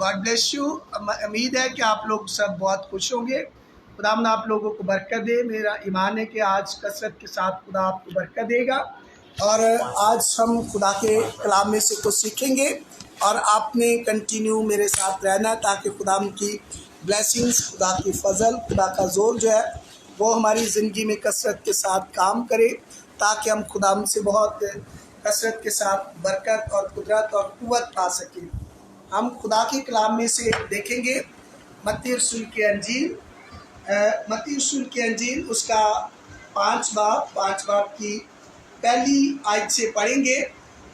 God bless you. उम्मीद है कि आप लोग सब बहुत खुश होंगे। खुदावंद आप लोगों को बरकत दे। मेरा ईमान है कि आज कसरत के साथ खुदा आपको बरकत देगा। और आज हम खुदा के कलाम में से कुछ सीखेंगे और आपने कंटिन्यू मेरे साथ रहना ताकि खुदावंद की ब्लेसिंग्स, खुदा की फजल, खुदा का जोर जो है वो हमारी ज़िंदगी में कसरत के साथ काम करे, ताकि हम खुदावंद से बहुत कसरत के साथ बरकत और कुदरत और कुव्वत पा सकें। हम खुदा के कलाम में से देखेंगे मत्ती रसूल की अंजील उसका 5 बाब की पहली आयत से पढ़ेंगे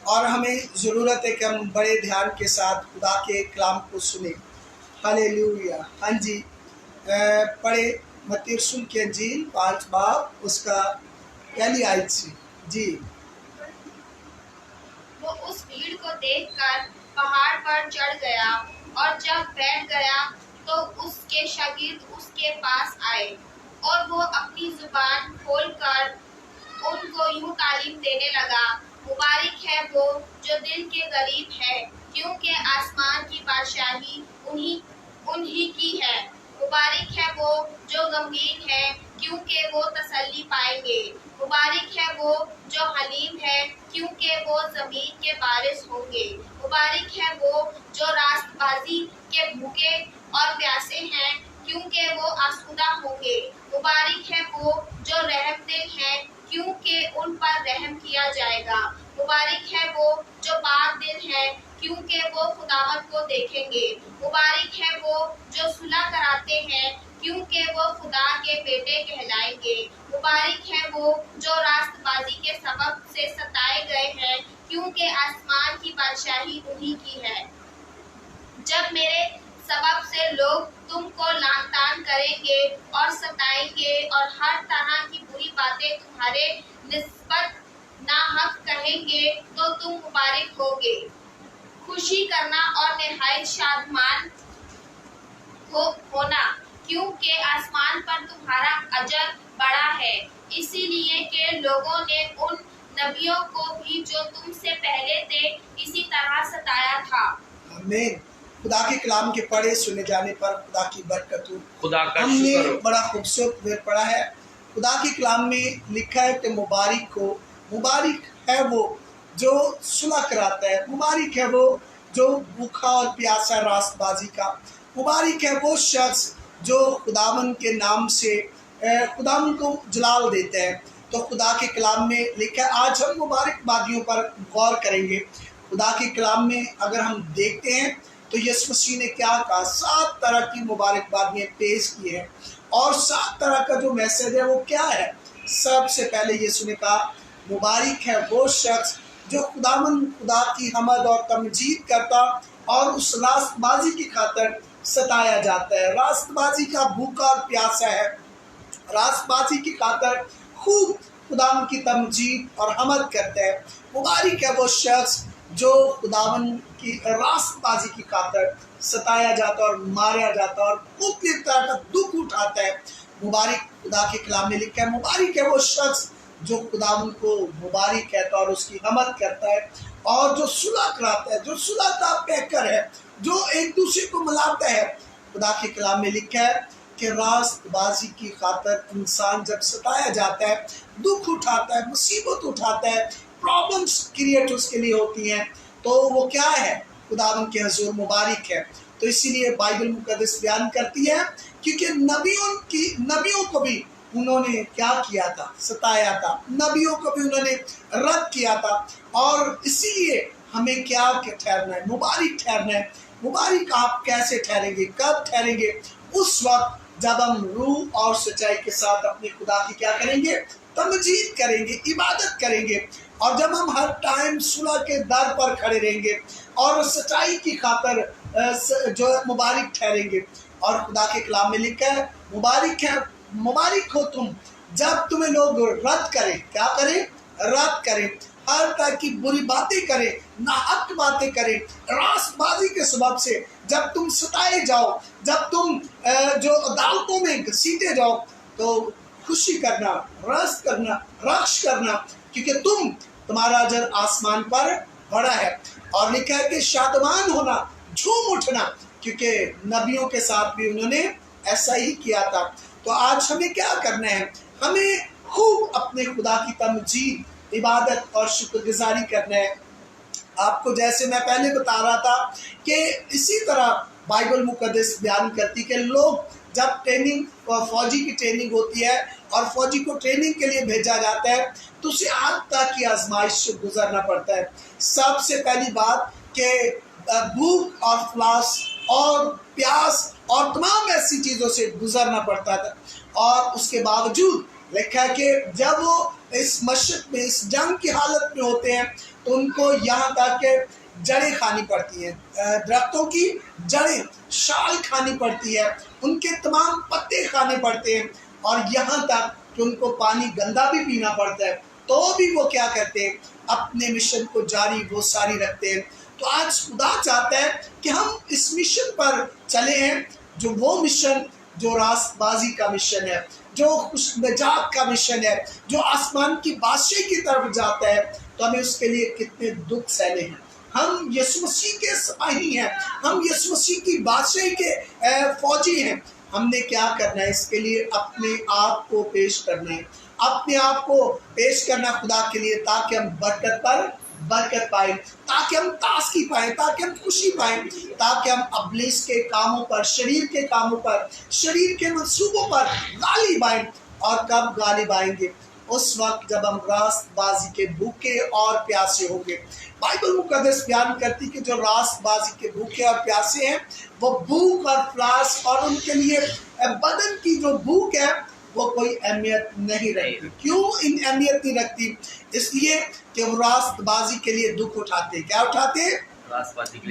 और हमें ज़रूरत है कि हम बड़े ध्यान के साथ खुदा के कलाम को सुने। हालेलुया। हाँ जी, पढ़े मत्ती रसूल की अंजील 5 बाब उसका पहली आयत से। जी। वो उस भीड़ को देखकर पहाड़ पर चढ़ गया और जब बैठ गया तो उसके शागिर्द उसके पास आए और वो अपनी जुबान खोलकर उनको यूं तालीम देने लगा, मुबारक है वो जो दिल के गरीब है, क्योंकि आसमान की बादशाही उन्हीं की है। मुबारक है वो जो गमगीन है, क्योंकि वो तसल्ली पाएंगे। मुबारक है वो जो हलीम है, क्योंकि वो ज़मीन के वारिस होंगे। मुबारक है वो जो रास्तबाजी के भूखे और प्यासे हैं, क्योंकि वो आसूदा होंगे। मुबारक है वो जो रहमदिल हैं, क्योंकि उन पर रहम किया जाएगा। मुबारक है वो जो पाक दिल हैं, क्योंकि वो खुदावंद को देखेंगे। मुबारक है वो जो सुलह कराते हैं, क्योंकि वो खुदा के बेटे कहलाएंगे। मुबारक है वो जो रास्तबाजी के सबब से सताए गए हैं, क्योंकि आसमान की बादशाही उन्हीं की है। जब मेरे सबब से लोग तुमको लानतान करेंगे और सताएंगे और हर तरह की बुरी बातें तुम्हारे निस्बत नाहक कहेंगे, तो तुम मुबारक होगे। खुशी करना और निहायत शादमान होना, क्योंकि आसमान पर तुम्हारा अजर बड़ा है, इसीलिए कि लोगों ने उन नबियों को भी जो तुमसे पहले थे इसी तरह सताया था। आमीन। खुदा के कलाम के पढ़े सुने जाने पर खुदा की बरकत हो। खुदा का हमने शुक्र हो। बड़ा खूबसूरत वर्ड पढ़ा है। खुदा के कलाम में लिखा है कि मुबारक है वो जो सुलह कराता है, मुबारक है वो जो भूखा और प्यासा रास्तबाजी का, मुबारक है वो शख्स जो खुदावन के नाम से खुदावन को जलाल देता है। तो खुदा के कलाम में लिखा है, आज हम मुबारकबादियों पर गौर करेंगे। खुदा के कलाम में अगर हम देखते हैं तो यीशु मसीह ने क्या कहा, 7 तरह की मुबारकबादियाँ पेश की हैं और 7 तरह का जो मैसेज है वो क्या है। सबसे पहले यीशु ने कहा, मुबारक है वो शख्स जो खुदा की हमद और तमजीद करता और उस रास्तबाजी की खातर सताया जाता है। रास्तबाजी का भूखा और प्यासा है, रास्तबाजी की खातर खूब खुदावन की तमजीद और हमद करता है। मुबारक है वो शख्स जो खुदावन की रास्तबाजी की खातर सताया जाता और मारा जाता और मुख्तलिफ तरह का दुख उठाता है। मुबारक, खुदा के कलाम में लिखा है, मुबारक है वो शख्स जो खुदावन को मुबारक कहता है और उसकी हमद करता है और जो सुलह कराता है, जो सुलह का पैकर है, जो एक दूसरे को मिलाता है। खुदा के कलाम में लिखा है कि रास्तबाजी की खातर इंसान जब सताया जाता है, दुख उठाता है, मुसीबत उठाता है, प्रॉब्लम्स क्रिएट उसके लिए होती हैं, तो वो क्या है, खुदावन के हुजूर मुबारक है। तो इसीलिए बाइबल मुकद्दस बयान करती है, क्योंकि नबियों को भी उन्होंने क्या किया था, सताया था, नबियों को भी उन्होंने रद्द किया था। और इसीलिए हमें क्या ठहरना है, मुबारक ठहरना है। मुबारक आप कैसे ठहरेंगे, कब ठहरेंगे? उस वक्त जब हम रूह और सच्चाई के साथ अपने खुदा की क्या करेंगे, तमजीद करेंगे, इबादत करेंगे। और जब हम हर टाइम सुलह के दर पर खड़े रहेंगे और सच्चाई की खातर जो है मुबारक ठहरेंगे। और खुदा के कलाम में लिखा है, मुबारक हो तुम जब तुम्हें लोग रद्द करें, क्या करें, रद्द करें, हर तरह की बुरी बातें करें, नाहक बातें करें, रास्तबाजी के सबब से जब तुम सताए जाओ, जब तुम जो अदालतों में घसीटे जाओ, तो खुशी करना, रक्ष करना, क्योंकि तुम्हारा अजर आसमान पर बड़ा है। और लिखा है कि शादमान होना جھوم اٹھنا، کیونکہ نبیوں کے ساتھ بھی انہوں نے ایسا ہی کیا تھا۔ تو آج ہمیں کیا کرنا ہے؟ ہمیں خوب اپنے خدا کی تمجید، عبادت اور شکر گزاری کرنا ہے۔ آپ کو جیسے میں پہلے بتا رہا تھا کہ اسی طرح بائبل مقدس بیان کرتی کہ لوگ جب فوجی کی ٹریننگ ہوتی ہے اور فوجی کو ٹریننگ کے لیے بھیجا جاتا ہے تو اسے آگ تک کی آزمائش سے گزرنا پڑتا ہے۔ سب سے پہلی بات کہ بھوک اور افلاس اور پیاس اور تمام ایسی چیزوں سے گزرنا پڑتا تھا، اور اس کے باوجود لکھا ہے کہ جب وہ اس مشق میں، اس جنگ کی حالت میں ہوتے ہیں تو ان کو یہاں تک کہ جڑیں کھانی پڑتی ہیں، درختوں کی جڑیں، شال کھانی پڑتی ہے، ان کے تمام پتے کھانے پڑتے ہیں، اور یہاں تک کہ ان کو پانی گندا بھی پینا پڑتا ہے، تو بھی وہ کیا کرتے ہیں؟ اپنے مشن کو جاری وہ ساری رکھتے ہیں۔ تو آج خدا چاہتا ہے کہ ہم اس مشن پر چلے ہیں، جو وہ مشن جو راست بازی کا مشن ہے، جو خوش نجات کا مشن ہے، جو آسمان کی بادشاہی کی طرف جاتا ہے۔ تو ہمیں اس کے لیے کتنے دکھ سہنے ہیں۔ ہم یسوع مسیح کے سپاہی ہیں، ہم یسوع مسیح کی بادشاہی کے فوجی ہیں۔ ہم نے کیا کرنا ہے؟ اس کے لیے اپنے آپ کو پیش کرنا ہے، اپنے آپ کو پیش کرنا خدا کے لیے، تاکہ ہم برکت پر برکت پائیں، تاکہ ہم تازگی پائیں، تاکہ ہم خوشی پائیں، تاکہ ہم ابلیس کے کاموں پر، شریر کے کاموں پر، شریر کے منصوبوں پر غالب آئیں۔ اور کب غالب آئیں گے؟ اس وقت جب ہم راست بازی کے بھوکے اور پیاسے ہوں گے۔ بائبل مقدس بیان کرتی کہ جو راست بازی کے بھوکے اور پیاسے ہیں وہ بھوک اور افلاس اور ان کے لیے بدن کی جو بھوک ہے وہ کوئی اہمیت نہیں رکھتی۔ کیوں اہمیت نہیں رکھتی؟ اس لیے کہ وہ راست بازی کے لیے دکھ اٹھاتے ہیں۔ کیا اٹھاتے ہیں؟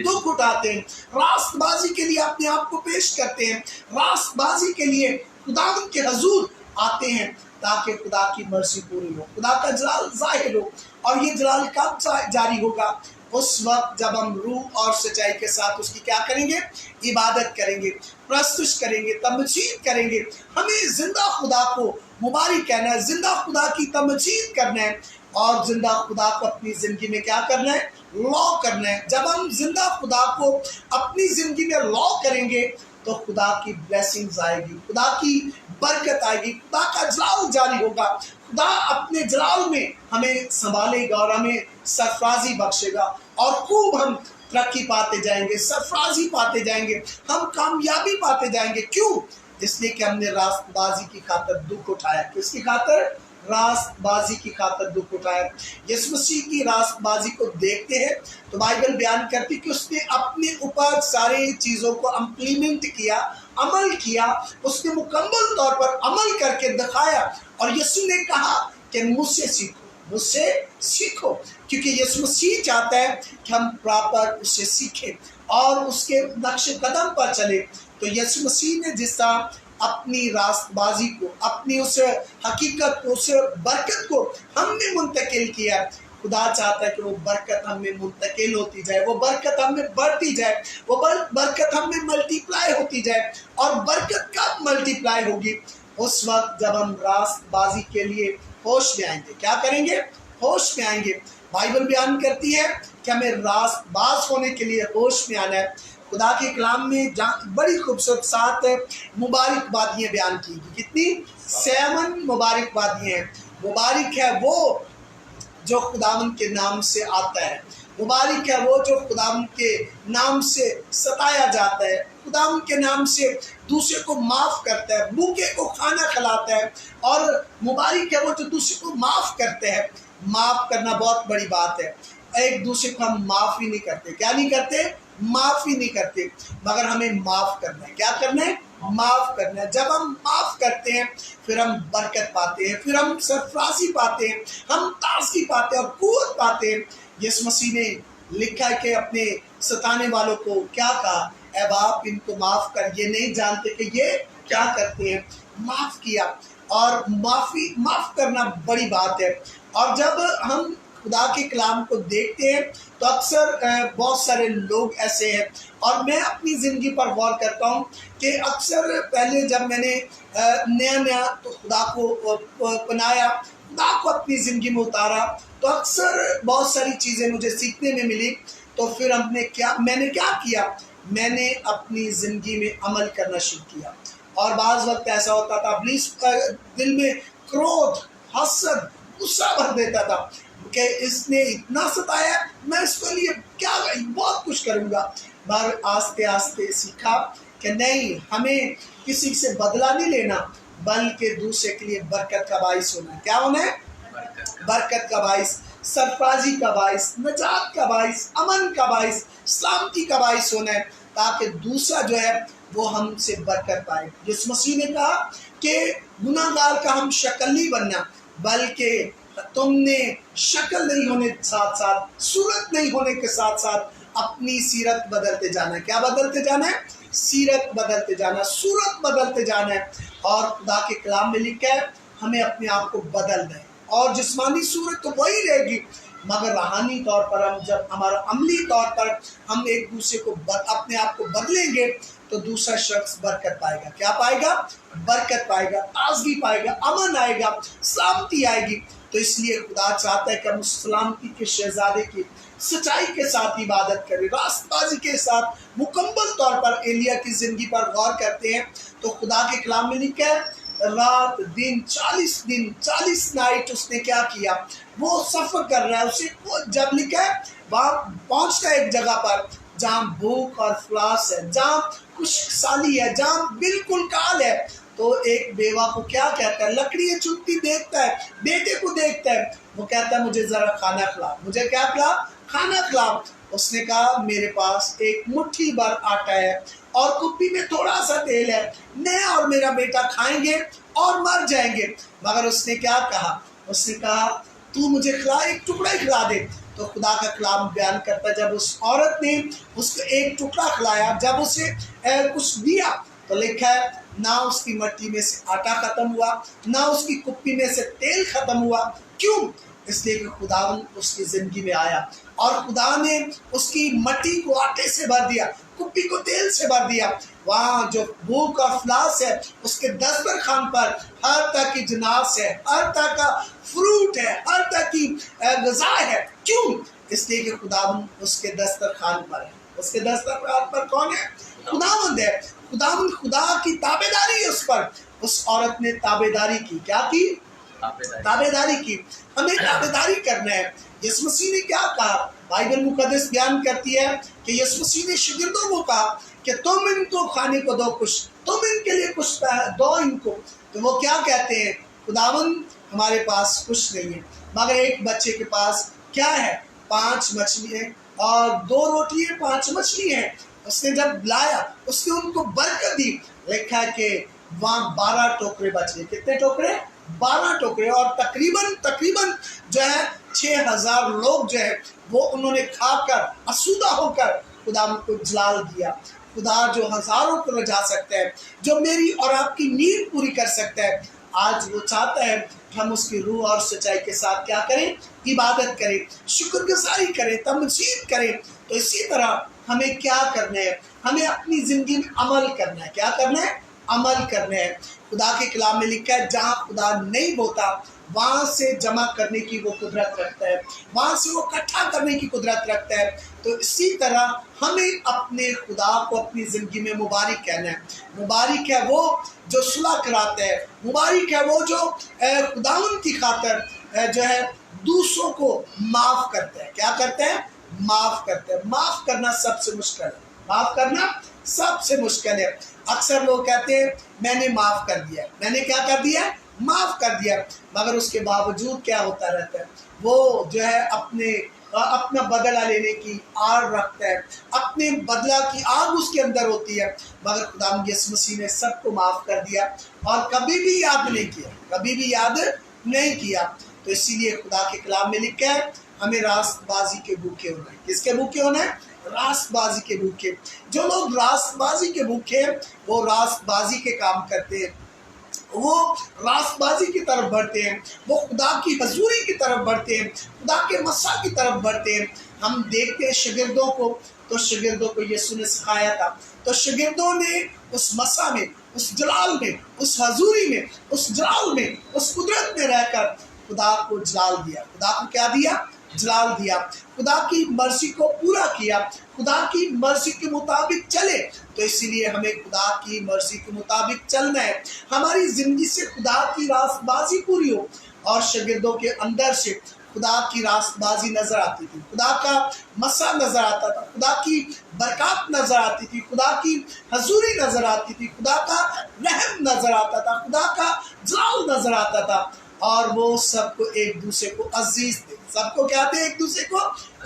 دکھ اٹھاتے ہیں، راست بازی کے لیے اپنے آپ کو پیش کرتے ہیں، راست بازی کے لیے خداوند کے حضور آتے ہیں، تاکہ خدا کی مرضی پوری ہو، خدا کا جلال ظاہر ہو۔ اور یہ جلال کب جاری ہوگا؟ اس وقت جب ہم روح اور سچائی کے ساتھ اس کی کیا کریں گے؟ عبادت کریں گے، پرستش کریں گے، تمجید کریں گے۔ ہمیں زندہ خدا کو مبارک کہنا ہے، زندہ خدا کی تمجید کرنا ہے، اور زندہ خدا کو اپنی زندگی میں کیا کرنا ہے؟ لا کرنا ہے۔ جب ہم زندہ خدا کو اپنی زندگی میں لا کریں گے تو خدا کی بلیسنگز آئے گی، خدا کی برکت آئے گی، خدا کا جلال جاری ہوگا، خدا اپنے جلال میں ہمیں سنبھالے گا اور ہمیں سرفرازی بخشے گا، اور خوب ہم ترقی پاتے جائیں گے، سرفرازی پاتے جائیں گے، ہم کامیابی پاتے جائیں گے۔ کیوں؟ اس لیے کہ ہم نے راست بازی کی خاطر دکھ اٹھایا۔ کس کی خاطر؟ راست بازی کی خاطر دکھ اٹھایا۔ یسوع مسیح کی راست بازی کو دیکھتے ہیں تو بائبل بیان کرتی کہ اس نے اپنے اوپر ساری چیزوں کو امپلیمنٹ کیا، عمل کیا، اس نے مکمل طور پر عمل کر کے دکھایا، اور یسوع نے کہا کہ مجھ سے سیکھو، مجھ سے سیکھو، کیونکہ یسوع مسیح چاہتا ہے کہ ہم پراپر اس سے سیکھیں اور اس کے نقش قدم پر چلیں۔ تو یسوع مسیح نے جس طرح اپنی راست بازی کو، اپنی اس حقیقت کو، اس برکت کو ہم نے منتقل کیا، خدا چاہتا ہے کہ وہ برکت ہم میں منتقل ہوتی جائے، وہ برکت ہم میں بڑھتی جائے، وہ برکت ہم میں ملٹی پلائی ہوتی جائے۔ اور برکت کب ملٹی پلائی ہوگی؟ اس وقت جب ہم راست بازی کے لیے ہوش میں آئیں گے۔ کیا کریں گے؟ ہوش میں آئیں گے۔ بائبل بیان کرتی ہے کہ ہمیں راست باز ہونے کے لیے ہوش میں آنا ہے۔ خدا کے کلام میں بڑی خوبصورت 7 مبارک بادیاں بیان کی گئی۔ کتنی؟ 7 مبارک بادیاں ہیں۔ مبارک ہے وہ جو خداوند کے نام سے آتا ہے، مبارک ہے وہ جو خداوند کے نام سے ستایا جاتا ہے، خداوند کے نام سے دوسرے کو معاف کرتا ہے، بھوکے کو کھانا کھلاتا ہے، اور مبارک ہے وہ جو دوسرے کو معاف کرتے ہیں۔ معاف کرنا بہت بڑی بات ہے۔ ایک دوسرے کو ہم معاف ہی نہیں کرتے۔ کیا نہیں کرتے؟ معاف ہی نہیں کرتے، مگر ہمیں معاف کرنا ہے۔ کیا کرنا ہے؟ معاف کرنا ہے۔ جب ہم معاف کرتے ہیں پھر ہم برکت پاتے ہیں، پھر ہم سرفرازی پاتے ہیں، ہم تازگی پاتے ہیں اور قوت پاتے ہیں۔ یسوع مسیح نے لکھا ہے کہ اپنے ستانے والوں کو کیا کہا؟ اے باپ ان کو معاف کر، یہ نہیں جانتے کہ یہ کیا کرتے ہیں۔ معاف کیا، اور معاف کرنا بڑی بات ہے۔ اور جب ہم خدا کے کلام کو دیکھتے ہیں تو اکثر بہت سارے لوگ ایسے ہیں، اور میں اپنی زندگی پر غور کرتا ہوں کہ اکثر پہلے جب میں نے نیا تو خدا کو اپنایا، خدا کو اپنی زندگی میں اتارا، تو اکثر بہت ساری چیزیں مجھے سیکھنے میں ملی۔ تو پھر میں نے کیا کیا؟ میں نے اپنی زندگی میں عمل کرنا شروع کیا. اور بعض وقت ایسا ہوتا تھا ابلیس کا دل میں کرودھ، حسد، غصہ بھر دیتا تھا کہ اس نے اتنا ستایا، میں اس کے لیے کیا بہت کچھ کروں گا. مگر آہستہ آہستہ سیکھا کہ نہیں، ہمیں کسی سے بدلہ نہیں لینا بلکہ دوسرے کے لیے برکت کا باعث ہونا ہے. کیا ہونا ہے؟ برکت کا باعث، سرفرازی کا باعث، نجات کا باعث، امن کا باعث، سلامتی کا باعث ہونا ہے، تاکہ دوسرا جو ہے وہ ہم سے برکت پائے. یسوع مسیح نے کہا کہ گناہ گار کا ہم شکل نہیں بننا، بلکہ تم نے شکل نہیں ہونے کے ساتھ ساتھ، صورت نہیں ہونے کے ساتھ ساتھ اپنی سیرت بدلتے جانا ہے. کیا بدلتے جانا ہے؟ سیرت بدلتے جانا، صورت بدلتے جانا ہے. اور خدا کے کلام میں لکھا ہے ہمیں اپنے آپ کو بدل دیں. اور جسمانی صورت تو وہی رہے گی، مگر روحانی طور پر ہم جب ہمارا عملی طور پر ہم ایک دوسرے کو اپنے آپ کو بدلیں گے تو دوسرا شخص برکت پائے گا. کیا پائے گا؟ برکت پائے گا، تازگی پائے گا، امن آئے گا، سلامتی آئے گی. تو اس لیے خدا چاہتا ہے کہ ہم اس سلامتی کے شہزادے کی سچائی کے ساتھ عبادت کریں، راست بازی کے ساتھ مکمل طور پر ایلیا کی زندگی پر غور کرتے ہیں. تو خدا کے کلام میں لکھا ہے رات دن 40 نائٹ اس نے کیا کیا؟ وہ سفر کر رہا ہے. اسے جب لکھا ہے وہاں پہنچتا ہے ایک جگہ پر جہاں بھوک اور افلاس ہے، جہاں خشک سالی ہے، جہاں بالکل کال ہے. تو ایک بیوہ کو کیا کہتا ہے؟ لکڑیاں چنتی دیکھتا ہے، بیٹے کو دیکھتا ہے، وہ کہتا ہے مجھے ذرا کھانا کھلا، مجھے کیا کھلا؟ کھانا کھلا. اس نے کہا میرے پاس ایک مٹھی بھر آٹا ہے اور کپی میں تھوڑا سا تیل ہے، میں اور میرا بیٹا کھائیں گے اور مر جائیں گے. مگر اس نے کیا کہا؟ اس نے کہا تو مجھے کھلا، ایک ٹکڑا ہی کھلا دے. تو خدا کا کلام بیان کرتا ہے جب اس عورت نے اس کو ایک ٹکڑا کھلایا، جب اسے کچھ دیا تو لکھا ہے نہ اس کی مٹی میں سے آٹا ختم ہوا، نہ اس کی کپی میں سے تیل ختم ہوا. کیوں؟ اس لیے کہ خدا اس کی زندگی میں آیا اور خدا نے اس کی مٹی کو آٹے سے بھر دیا، کپی کو تیل سے بھر دیا. وہاں جو بھوک اور افلاس ہے اس کے دسترخوان پر ہر طرح کی جناس ہے، ہر طرح کا فروٹ ہے، ہر طرح کی غذا ہے. کیوں؟ اس لیے کہ خدا اس کے دسترخوان پر ہے. اس کے دسترخوان پر کون ہے؟ خداوند ہے. خدا کی تابعداری ہے اس پر. اس عورت نے تابعداری کی. کیا کی؟ تابعداری کی. ہمیں تابعداری کرنا ہے. یسوع مسیح نے کیا کہا؟ بائبل مقدس بیان کرتی ہے کہ یسوع مسیح نے شاگردوں کو کہا کہ تم ان کو کھانے کو دو، کچھ تم ان کے لیے کچھ دو ان کو. تو وہ کیا کہتے ہیں؟ خداوند ہمارے پاس کچھ نہیں ہے، مگر ایک بچے کے پاس کیا ہے؟ 5 مچھلی ہیں اور 2 روٹی ہیں، 5 مچھلی ہیں. اس نے جب لایا اس نے ان کو برکت دی. لکھا ہے کہ وہاں 12 ٹوکرے بچے. کتنے ٹوکرے؟ 12 ٹوکرے. اور تقریباً جو ہے 6000 لوگ جو ہے وہ انہوں نے کھا کر آسودہ ہو کر خدا کو جلال دیا. خدا جو ہزاروں کو رجا سکتا ہے، جو میری اور آپ کی نیڈ پوری کر سکتا ہے، آج وہ چاہتا ہے کہ ہم اس کی روح اور سچائی کے ساتھ کیا کریں؟ عبادت کریں، شکر گزاری کریں، تمجید کریں. تو اسی طرح ہمیں کیا کرنا ہے؟ ہمیں اپنی زندگی میں عمل کرنا ہے. کیا کرنا ہے؟ عمل کرنا ہے. خدا کے کلام میں لکھا ہے جہاں خدا نہیں بوتا وہاں سے جمع کرنے کی وہ قدرت رکھتا ہے، وہاں سے وہ اکٹھا کرنے کی قدرت رکھتا ہے. تو اسی طرح ہمیں اپنے خدا کو اپنی زندگی میں مبارک کہنا ہے. مبارک ہے وہ جو صلح کراتا ہے، مبارک ہے وہ جو خداوند کی خاطر جو ہے دوسروں کو معاف کرتا ہے. کیا کرتا ہے؟ معاف کرتا ہے. معاف کرنا سب سے مشکل ہے. معاف کرنا سب سے مشکل ہے. اکثر لوگ کہتے ہیں میں نے معاف کر دیا، میں نے کیا کر دیا؟ معاف کر دیا. مگر اس کے باوجود کیا ہوتا رہتا ہے؟ وہ جو ہے اپنا بدلہ لینے کی آڑ رکھتا ہے، اپنے بدلہ کی آگ اس کے اندر ہوتی ہے. مگر خدا یسوع مسیح نے سب کو معاف کر دیا اور کبھی بھی یاد نہیں کیا، کبھی بھی یاد نہیں کیا. تو اسی لیے خدا کے کلام میں لکھا ہے ہمیں راست بازی کے بھوکے ہونا ہے. کس کے بھوکے ہونا ہے؟ راست بازی کے بھوکے. جو لوگ راست بازی کے بھوکے ہیں وہ راست بازی کے کام کرتے ہیں، وہ راست بازی کی طرف بڑھتے ہیں، وہ خدا کی حضوری کی طرف بڑھتے ہیں، خدا کے مسا کی طرف بڑھتے ہیں. ہم دیکھتے ہیں شاگردوں کو، تو شاگردوں کو یسوع نے سکھایا تھا، تو شاگردوں نے اس مسا میں، اس جلال میں، اس حضوری میں، اس جلال میں، اس قدرت میں رہ کر خدا کو جلال دیا. خدا کو کیا دیا؟ जलाल दिया, खुदा की मर्जी को पूरा किया, खुदा की मर्जी के मुताबिक चले। तो इसीलिए हमें खुदा की मर्जी के मुताबिक चलना है। हमारी जिंदगी से खुदा की रास्तबाजी पूरी हो, और शागिर्दों के अंदर से खुदा की रास्तबाजी नजर आती थी, खुदा का मसा नजर आता था, खुदा की बरकत नजर आती थी, खुदा की हजूरी नजर आती थी, खुदा का रहम नजर आता था, खुदा का जलाल नजर आता था। और वो सबको एक दूसरे को अजीज थे। सबको क्या थे? एक दूसरे को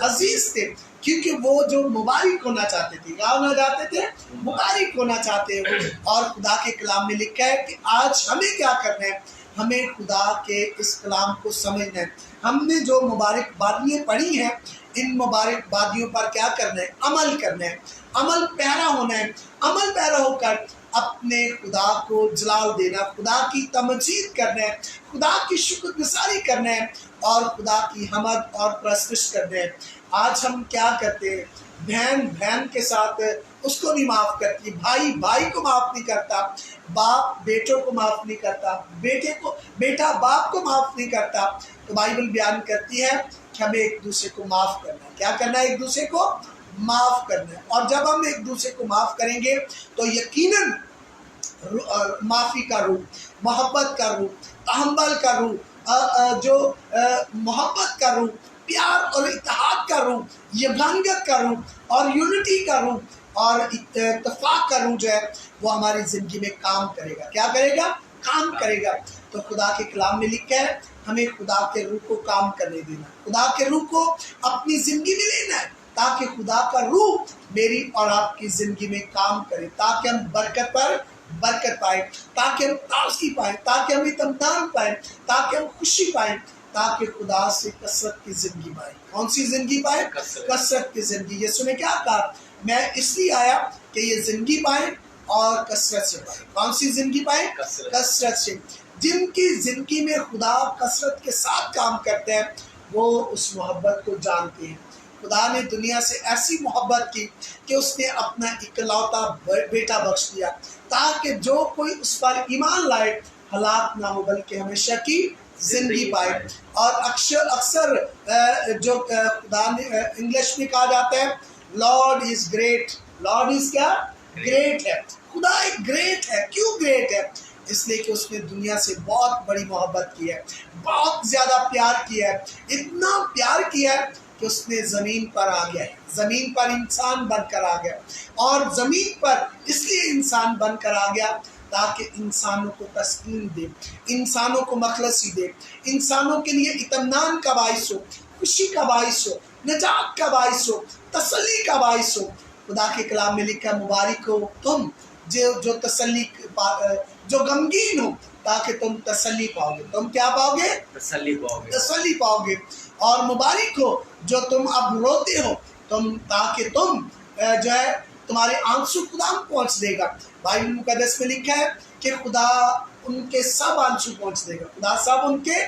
अजीज थे, क्योंकि वो जो मुबारक होना चाहते थे। क्या होना चाहते थे? मुबारक होना चाहते हैं। और खुदा के कलाम में लिखा है कि आज हमें क्या करना है? हमें खुदा के इस कलाम को समझना है। हमने जो मुबारक बादियाँ पढ़ी हैं, इन मुबारक बादियों पर क्या करना है? अमल करना है, अमल पैरा होना है। अमल पैरा होकर अपने खुदा को जलाल देना, खुदा की तमजीद करना है, खुदा की शुक्रगुजारी करना है, और खुदा की हमद और प्रस्तुत करना है। आज हम क्या करते हैं? बहन बहन के साथ उसको नहीं माफ़ करती, भाई भाई को माफ़ नहीं करता, बाप बेटों को माफ़ नहीं करता, बेटा बाप को माफ़ नहीं करता। तो बाइबल बयान करती है कि हमें एक दूसरे को माफ़ करना है। क्या करना है? एक दूसरे को माफ़ करना है। और जब हम एक दूसरे को माफ़ करेंगे तो यकीनन माफ़ी का रूप, मोहब्बत का रूप, तहम्मुल का रूप, जो मोहब्बत का रूप, प्यार और इत्तेहाद का रूप, यगानियत का रूप और यूनिटी का रूप और इत्तेफाक का रूप जो है वो हमारी ज़िंदगी में काम करेगा। क्या करेगा? काम करेगा। तो खुदा के कलाम में लिखा है हमें खुदा के रूह को काम करने देना, खुदा के रूह को अपनी ज़िंदगी में लेना है, ताकि खुदा का रूह मेरी और आपकी ज़िंदगी में काम करे, ताकि हम बरकत पर बरकत पाए, ताकि हम ताज़गी पाएँ, ताकि हम इत्मीनान पाएँ, ताकि हम खुशी पाएँ, ताकि खुदा से कसरत की ज़िंदगी पाएँ। कौन सी ज़िंदगी पाएँ? कसरत की ज़िंदगी। यीशु ने क्या कहा? मैं इसलिए आया कि ये ज़िंदगी पाएँ और कसरत से पाएँ। कौन सी ज़िंदगी पाएँ? कसरत से। जिनकी ज़िंदगी में खुदा कसरत के साथ काम करते हैं वो उस मोहब्बत को जानते हैं। खुदा ने दुनिया से ऐसी मोहब्बत की कि उसने अपना इकलौता बेटा बख्श दिया, ताकि जो कोई उस पर ईमान लाए हलाक ना हो बल्कि हमेशा की जिंदगी पाए। और अक्सर जो खुदा ने इंग्लिश में कहा जाता है Lord is great. Lord is क्या? ग्रेट है। खुदा एक ग्रेट है। क्यों ग्रेट है? इसलिए कि उसने दुनिया से बहुत बड़ी मोहब्बत की है, बहुत ज़्यादा प्यार किया है, इतना प्यार किया है कि उसने ज़मीन पर आ गया है, ज़मीन पर इंसान बनकर आ गया। और ज़मीन पर इसलिए इंसान बनकर आ गया ताकि इंसानों को तस्कीन दे, इंसानों को मखलसी दे, इंसानों के लिए इत्मीनान का बाइस हो, खुशी का बाइस हो, निजात का बाइस हो, तसल्ली का बाइस हो। खुदा के कलाम में लिखा मुबारक हो तुम जो तसल्ली जो गमगीन हो, ताकि तुम तसल्ली पाओगे। तुम क्या पाओगे? तसल्ली पाओगे। तसल्ली पाओगे। और मुबारक हो जो तुम अब रोते हो, ताकि तुम जो है तुम्हारे आंसू खुदा पहुँच देगा। बाइबल मुकद्दस में लिखा है कि खुदा उनके सब आंसू पहुँच देगा, खुदा सब उनके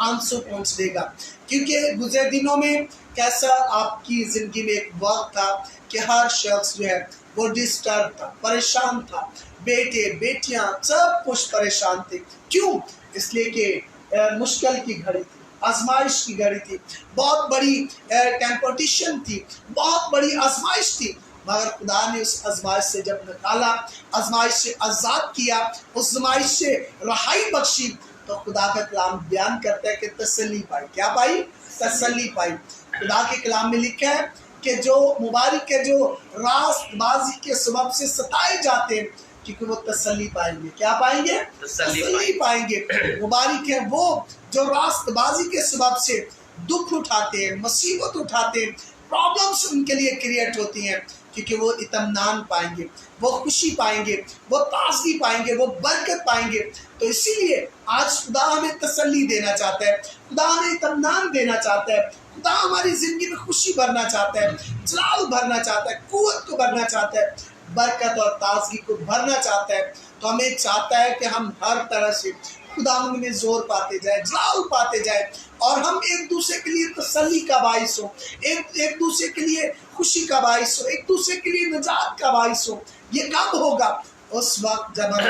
आंसू पहुँच देगा। क्योंकि गुज़रे दिनों में कैसा आपकी ज़िंदगी में एक वक्त था कि हर शख्स जो है वो डिस्टर्ब था, परेशान था, बेटे बेटियां सब कुछ परेशान थे। क्यों? इसलिए कि मुश्किल की घड़ी थी, आजमाइश की घड़ी थी, बहुत बड़ी कंपटीशन थी, बहुत बड़ी आजमाइश थी। मगर खुदा ने उस आजमाइश से जब निकाला, आजमाइश से आज़ाद किया, उस आजमाइश से रहाई बख्शी, तो खुदा का कलाम बयान करता है कि तसल्ली पाई। क्या पाई? तसल्ली पाई। खुदा के कलाम में लिखा है कि जो मुबारक है जो रास्तबाजी के सबब से सताए जाते हैं, क्योंकि वो तसल्ली पाएंगे। क्या पाएंगे? तसल्ली पाएंगे। मुबारक है वो जो रास्तबाजी के सबब से दुख उठाते हैं, मुसीबत उठाते हैं, प्रॉब्लम्स उनके लिए क्रिएट होती हैं, क्योंकि वो इत्मीनान पाएंगे, वो खुशी पाएंगे, वो ताज़गी पाएंगे, वो बरकत पाएंगे। तो इसीलिए आज खुदा हमें तसल्ली देना चाहता है, खुदा हमें इत्मीनान देना चाहता है, खुदा हमारी ज़िंदगी में खुशी भरना चाहता है, जलाल भरना चाहता है, कुव्वत को भरना चाहता है, बरकत और ताज़गी को भरना चाहता है। तो हमें चाहता है कि हम हर तरह से खुदा में जोर पाते जाए, जलाल पाते जाए, और हम एक दूसरे के लिए तसल्ली का बाइस हो, एक दूसरे के लिए खुशी का बाइस हो, एक दूसरे के लिए निजात का बाइस हो। ये कब होगा? उस वक्त जब हम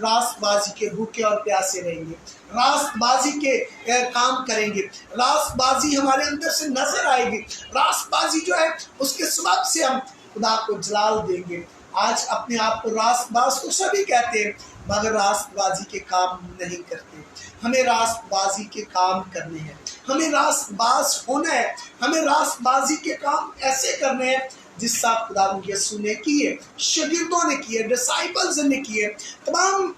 रास्तबाजी के भूखे और प्यासे रहेंगे, रास्तबाजी के काम करेंगे, रास्तबाजी हमारे अंदर से नजर आएगी, रास्तबाजी जो है उसके सबब से हम खुदा को जलाल देंगे। आज अपने आप को रास्तबाज तो सभी कहते हैं, मगर रास्तबाजी के काम नहीं करते। हमें रास्तबाजी के काम करने हैं, हमें रास्तबाज होना है, हमें रास्तबाजी के काम ऐसे करने हैं जिससा खुदा यीशु ने किए, शागिर्दों ने किए, डिसाइपल्स ने किए, तमाम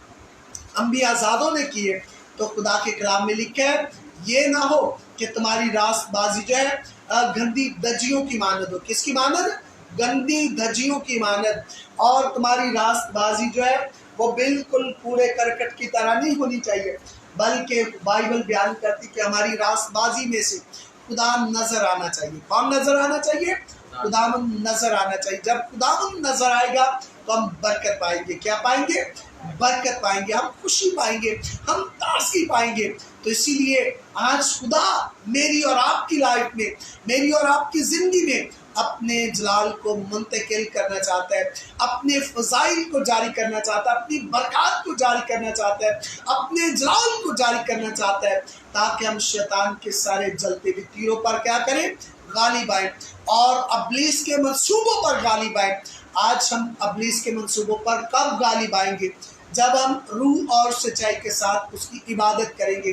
अंबियाज़ादों ने किए। तो खुदा के कलाम में लिखा है, ये ना हो कि तुम्हारी रास्तबाजी जो है गंदी धज्जियों की मानद हो। किसकी मानद? गंदी धज्जियों की मानद। और तुम्हारी रास्तबाजी जो है वो बिल्कुल कूड़े करकट की तरह नहीं होनी चाहिए, बल्कि बाइबल बयान करती कि हमारी रास्तबाजी में से खुदा नजर आना चाहिए। कौन नजर आना चाहिए? खुदावन नजर आना चाहिए। जब खुदावन नजर आएगा तो हम बरकत पाएंगे। क्या पाएंगे? बरकत पाएंगे, हम खुशी पाएंगे, हम ताजगी पाएंगे। तो इसीलिए आज खुदा मेरी और आपकी लाइफ में, मेरी और आपकी जिंदगी में अपने जलाल को मुंतकिल करना चाहता है, अपने फजाइल को जारी करना चाहता है, अपनी बरकत को जारी करना चाहता है, अपने जलाल को जारी करना चाहता है, ताकि हम शैतान के सारे जलते हुए तीरों पर क्या करें? गालिब आए और अब्लीस के मंसूबों पर गालिब आए। आज हम अब्लीस के मंसूबों पर कब गालिब आएंगे? जब हम रूह और सच्चाई के साथ उसकी इबादत करेंगे।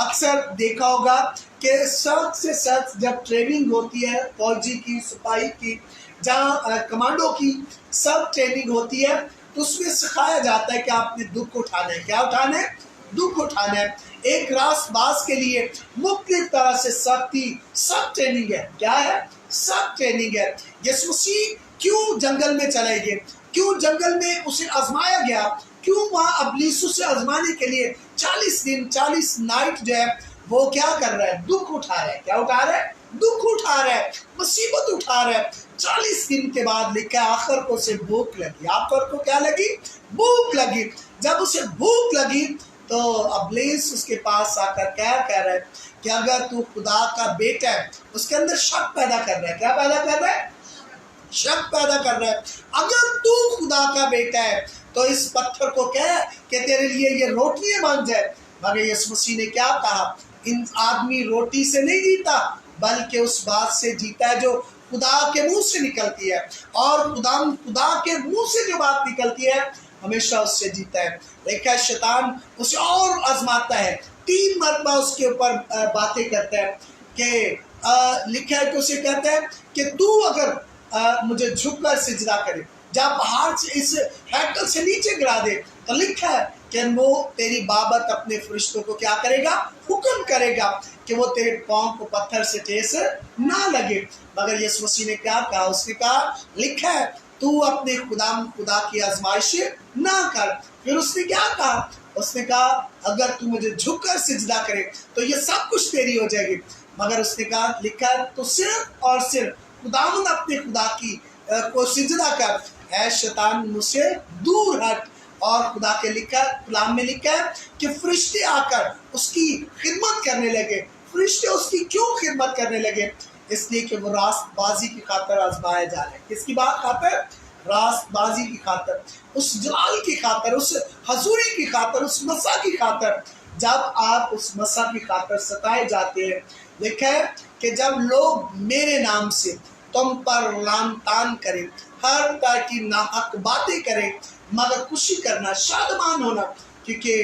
अक्सर देखा होगा कि सख्त से सख्त जब ट्रेनिंग होती है फौजी की, सिपाही की, जहाँ कमांडो की सब ट्रेनिंग होती है, तो उसमें सिखाया जाता है कि आपने दुख उठाना है। क्या उठाना है? दुख उठाना है। एक रास्तबाज के लिए मुख्तलिफ तरह से सख्ती, सब ट्रेनिंग है। क्या है? सब ट्रेनिंग है। यीशु मसीह क्यों जंगल में चले गए? क्यों जंगल में उसे आजमाया गया? क्यों वहाँ अब्लीस से आजमाने के लिए 40 दिन 40 नाइट जो है वो क्या कर रहा है? दुख उठा रहा है। क्या उठा रहा है? दुख उठा रहा है, मुसीबत उठा रहा है। 40 दिन के बाद लिखा है आखिर को उसे भूख लगी। आखिर को क्या लगी? भूख लगी। जब उसे भूख लगी तो अब्लीस उसके पास आकर क्या कह रहा है कि अगर तू खुदा का बेटा है, उसके अंदर शक पैदा कर रहा है। क्या पैदा कर रहा है? शक पैदा कर रहा है। अगर तू खुदा का बेटा है तो इस पत्थर को कह कि तेरे लिए ये रोटियां बन जाए। मगर यीशु मसीह ने क्या कहा? इन आदमी रोटी से नहीं जीता, बल्कि उस बात से जीता है जो खुदा के मुंह से निकलती है। और खुदा के मुंह से जो बात निकलती है हमेशा उससे जीता है। देखा, शैतान उसे और आजमाता है, 3 मरतबा उसके ऊपर बातें करता है कि लिखा है कि उसे कहता है कि तू अगर मुझे झुककर सिजदा करे, जब पहाड़ से इस हैकल से नीचे गिरा दे, तो लिखा है कि वो तेरी बाबत अपने फरिश्तों को क्या करेगा? हुक्म करेगा कि वो तेरे पांव को पत्थर से ठेस ना लगे। मगर यीशु मसीह ने क्या कहा? उसने कहा, लिखा है तू अपने खुदा की आजमाइश ना कर। फिर उसने क्या कहा? उसने कहा अगर तू मुझे झुककर सिजदा करे तो ये सब कुछ तेरी हो जाएगी। मगर उसने कहा, लिखा है तो सिर्फ और सिर्फ खुदावंद अपने खुदा की को सिजदा कर, ऐ शैतान मुझसे दूर हट। और खुदा के कलाम में लिखा है कि फरिश्ते आकर उसकी खिदमत करने लगे। फरिश्ते उसकी क्यों खिदमत करने लगे? इसलिए कि वो रास्तबाजी की खातर आजमाया जा रहा है। किसकी बात खातर? रास्तबाजी की खातर, उस जलाल की खातर, उस हजूरी की खातर, उस मसा की खातर। जब आप उस मसा की खातर सताए जाते हैं, लिखा है कि जब लोग मेरे नाम से तुम पर लान तान करें, हर तरह की नाहक बातें करें, मगर खुशी करना, शादमान होना, क्योंकि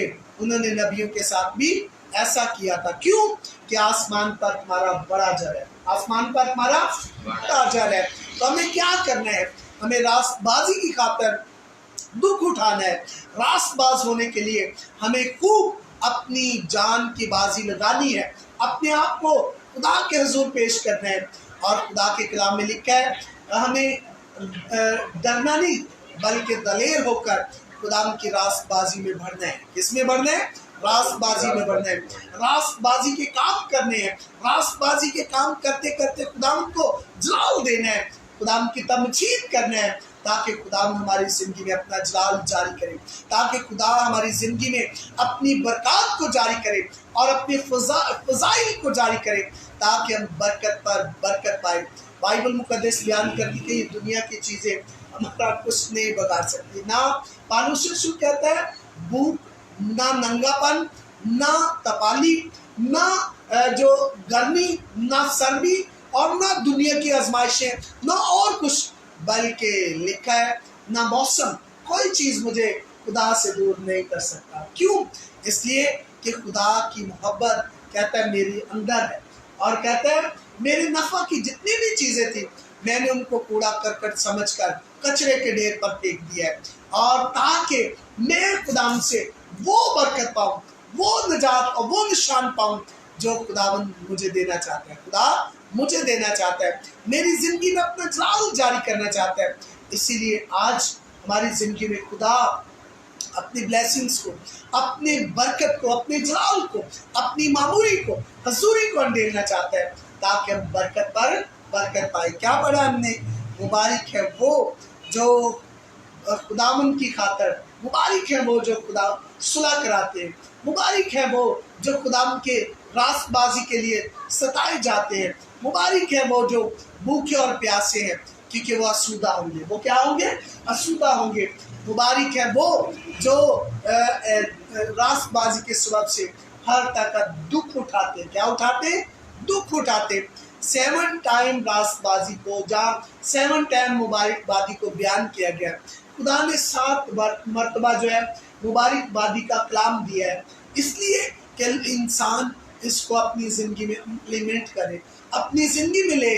उन्होंने नबियों के साथ भी ऐसा किया था। क्यों? कि आसमान पर तुम्हारा बड़ा जर है। आसमान पर तुम्हारा बड़ा जर है। तो हमें क्या करना है? हमें रास्तबाजी की खातर दुख उठाना है। रास्तबाज होने के लिए हमें खूब अपनी जान की बाजी लगानी है, अपने आप को खुदा के हुजूर पेश करना है। और खुदा के कलाम में लिखा है हमें डरना नहीं, बल्कि दलेर होकर खुदा की रास्तबाजी में बढ़ना है। किसमें बढ़ना है? रास्तबाजी में बढ़ना है। रास्तबाजी के काम करने हैं। रास्तबाजी के काम करते करते खुदा को जलाल देना है, खुदा की तमजीद करना है, ताकि खुदा हमारी ज़िंदगी में अपना जलाल जारी करे, ताकि खुदा हमारी ज़िंदगी में अपनी बरकत को जारी करे और अपने फजाइल को जारी करे, ताकि हम बरकत पर बरकत पाए। बाइबल मुकद्दस बयान करती है ये दुनिया की चीज़ें हमारा कुछ नहीं बगाड़ सकती। ना पानुस रसूल कहता है भूख, ना नंगापन, ना तपाली, ना जो गर्मी, ना सर्दी, और ना दुनिया की आजमाइशें, ना और कुछ, बल्कि लिखा है ना मौसम, कोई चीज मुझे खुदा से दूर नहीं कर सकता। क्यों? इसलिए कि खुदा की मोहब्बत कहता है मेरे अंदर है, और कहता है मेरे नफा की जितनी भी चीजें थी मैंने उनको कूड़ा करकट समझकर कचरे के ढेर पर फेंक दिया है, और ताकि मैं खुदा से वो बरकत पाऊं, वो निजात और वो निशान पाऊं जो खुदावंद मुझे देना चाहता है। खुदा मुझे देना चाहता है, मेरी जिंदगी में अपना जलाल जारी करना चाहता है। इसीलिए आज हमारी जिंदगी में खुदा अपनी ब्लेसिंग्स को, अपने बरकत को, अपने जलाल को, अपनी मामूरी को, हजूरी को अंडेलना चाहता है, ताकि हम बरकत पर बरकत पाए। क्या पढ़ा हमने? मुबारक है वो जो खुदावन की खातर, मुबारक है वो जो खुदा सुलह कराते हैं, मुबारक है वो जो खुदावन के रास्तबाजी के लिए सताए जाते हैं, मुबारक है वो जो भूखे और प्यासे हैं, क्योंकि वो आसूदा होंगे। वो क्या होंगे? आसूदा होंगे। मुबारक है वो जो रास्तबाजी के सबब से हर तरह का दुख उठाते। क्या उठाते? दुख उठाते। 7 टाइम रास्तबाजी को, जहाँ 7 टाइम मुबारकबादी को बयान किया गया, खुदा ने 7 मरतबा जो है मुबारकबादी का कलाम दिया है, इसलिए कि इंसान इसको अपनी ज़िंदगी में इम्प्लीमेंट करे, अपनी ज़िंदगी में ले,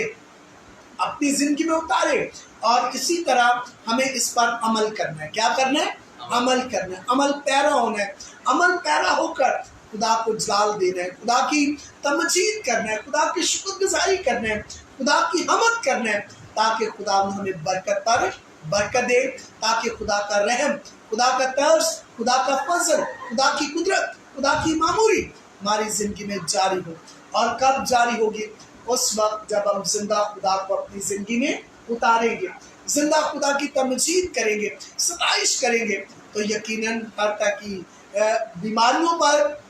अपनी ज़िंदगी में उतारे। और इसी तरह हमें इस पर अमल करना है। क्या करना है? अमल करना है, अमल पैरा होना है। अमल पैरा होकर खुदा को जलाल देना है, खुदा की तमजीद करना है, खुदा की शुक्रगुजारी करना है, खुदा की हमद करना है, ताकि खुदा हमें बरकत पर बरकत दे, ताकि खुदा का रहम, खुदा का तरस, खुदा का फजल, खुदा की कुदरत, खुदा की मामूरी हमारी जिंदगी में जारी हो। और कब जारी होगी? उस वक्त जब हम जिंदा खुदा को अपनी जिंदगी में उतारेंगे, जिंदा खुदा की तमजीद करेंगे, सताइश करेंगे, तो यकीनन हर तरह की बीमारियों पर,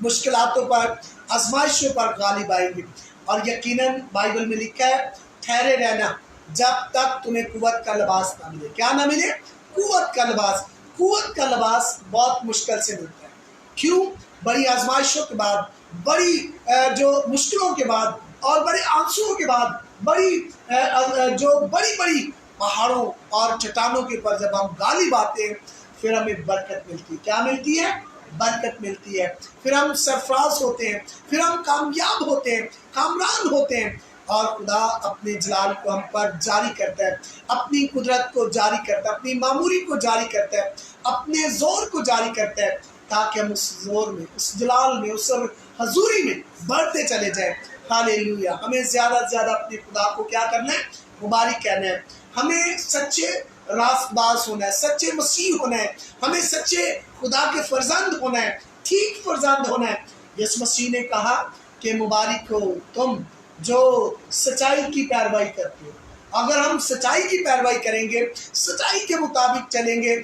मुश्किलातों पर, आजमाइशों पर गालिब आएंगे। और यकीनन बाइबल में लिखा है ठहरे रहना जब तक तुम्हें कुव्वत का लिबास ना मिले। क्या ना मिले? कुव्वत का लिबास। कुव्वत का लिबास बहुत मुश्किल से मिलता है। क्यों? बड़ी आजमाइशों के बाद, बड़ी जो मुश्किलों के बाद, और बड़े आंसुओं के बाद, जो बड़ी बड़ी पहाड़ों और चट्टानों के ऊपर जब हम गालिब आते हैं, फिर हमें बरकत मिलती है। क्या मिलती है? बरकत मिलती है। फिर हम सरफराज होते हैं, फिर हम कामयाब होते हैं, कामरान होते हैं, और खुदा अपने जलाल को हम पर जारी करता है, अपनी कुदरत को जारी करता है, अपनी मामूरी को जारी करता है, अपने जोर को जारी करता है, ताकि हम उस जोर में, उस जलाल में, उस हजूरी में बढ़ते चले जाएं। हालेलुया। हमें ज़्यादा से ज़्यादा अपने खुदा को क्या करना है? मुबारक कहना है। हमें सच्चे रास्तबाज होना है, सच्चे मसीह होना है, हमें सच्चे खुदा के फर्जंद होना है, ठीक फर्जंद होना है। यीशु मसीह ने कहा कि मुबारक हो तुम जो सच्चाई की पैरवाई करते हो। अगर हम सच्चाई की पैरवाई करेंगे, सच्चाई के मुताबिक चलेंगे,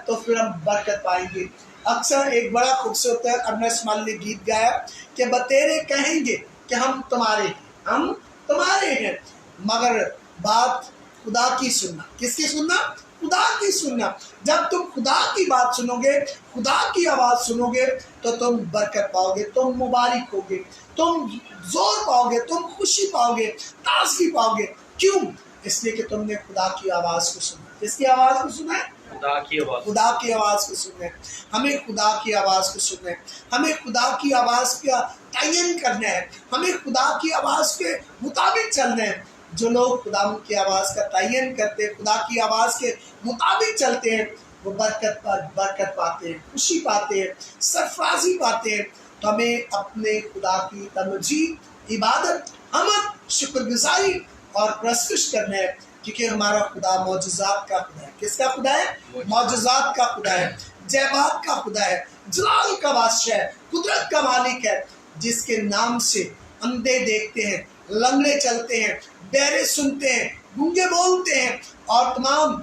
तो फिर हम बरकत पाएंगे। अक्सर एक बड़ा खूबसूरत अर्नेस्ट माल ने गीत गाया कि बतेरे कहेंगे कि हम तुम्हारे हैं, मगर बात खुदा की सुनना। किसकी सुनना? खुदा की सुनना। जब तुम खुदा की बात सुनोगे, खुदा की आवाज़ सुनोगे, तो तुम बरकत पाओगे, तुम मुबारक होगे, तुम जोर पाओगे, तुम खुशी पाओगे, ताजगी पाओगे। क्यों? इसलिए कि तुमने खुदा की आवाज़ को सुना। किसकी आवाज़ को सुना है? खुदा की आवाज़। खुदा की आवाज़ को सुनना है। हमें खुदा की आवाज़ को सुनना है, हमें खुदा की आवाज़ का तयन करना है, हमें खुदा की आवाज़ के मुताबिक चलना है। जो लोग खुदा की आवाज़ का तयन करते हैं, खुदा की आवाज़ के मुताबिक चलते हैं, वो बरकत पर बरकत पाते हैं, खुशी पाते हैं, सरफराजी पाते हैं। तो हमें अपने खुदा की तमजीद, इबादत, हमद, शुक्रगुजारी और प्रस्तुत करना है, क्योंकि हमारा खुदा मौजूज़ात का खुदा है। किसका खुदा है? मौजूज़ात का खुदा है, जयबात का खुदा है, जलाल का बादशाह है, कुदरत का मालिक है, जिसके नाम से अंधे देखते हैं, लंगड़े चलते हैं, बहरे सुनते हैं, गूंगे बोलते हैं, और तमाम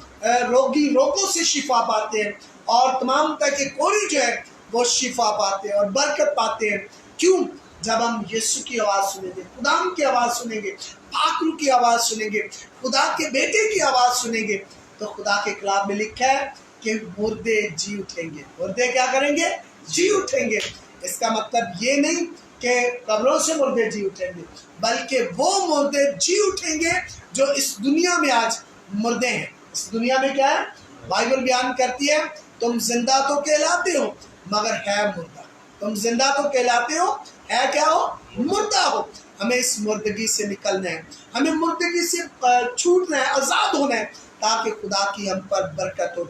रोगी रोगों से शिफा पाते हैं, और तमाम तरह के कोरी जो है वो शिफा पाते हैं और बरकत पाते हैं। क्यों? जब हम यीशु की आवाज़ सुनेंगे, खुदा की आवाज़ सुनेंगे, पाकरू की आवाज़ सुनेंगे, खुदा के बेटे की आवाज़ सुनेंगे, तो खुदा के कलाम में लिखा है कि मुर्दे जी उठेंगे। मुर्दे क्या करेंगे? जी उठेंगे। इसका मतलब ये नहीं कि कब्रों से मुर्दे जी उठेंगे, बल्कि वो मुर्दे जी उठेंगे जो इस दुनिया में आज मुर्दे हैं। इस दुनिया में क्या है? बाइबल बयान करती है तुम जिंदा तो कहलाते हो मगर है मुर्दा। तुम जिंदा तो कहलाते हो, है क्या हो? मुर्दा हो। हमें इस मुर्दगी से निकलना है, हमें मुर्दगी से छूटना है, आज़ाद होना है, ताकि खुदा की हम पर बरकत हो,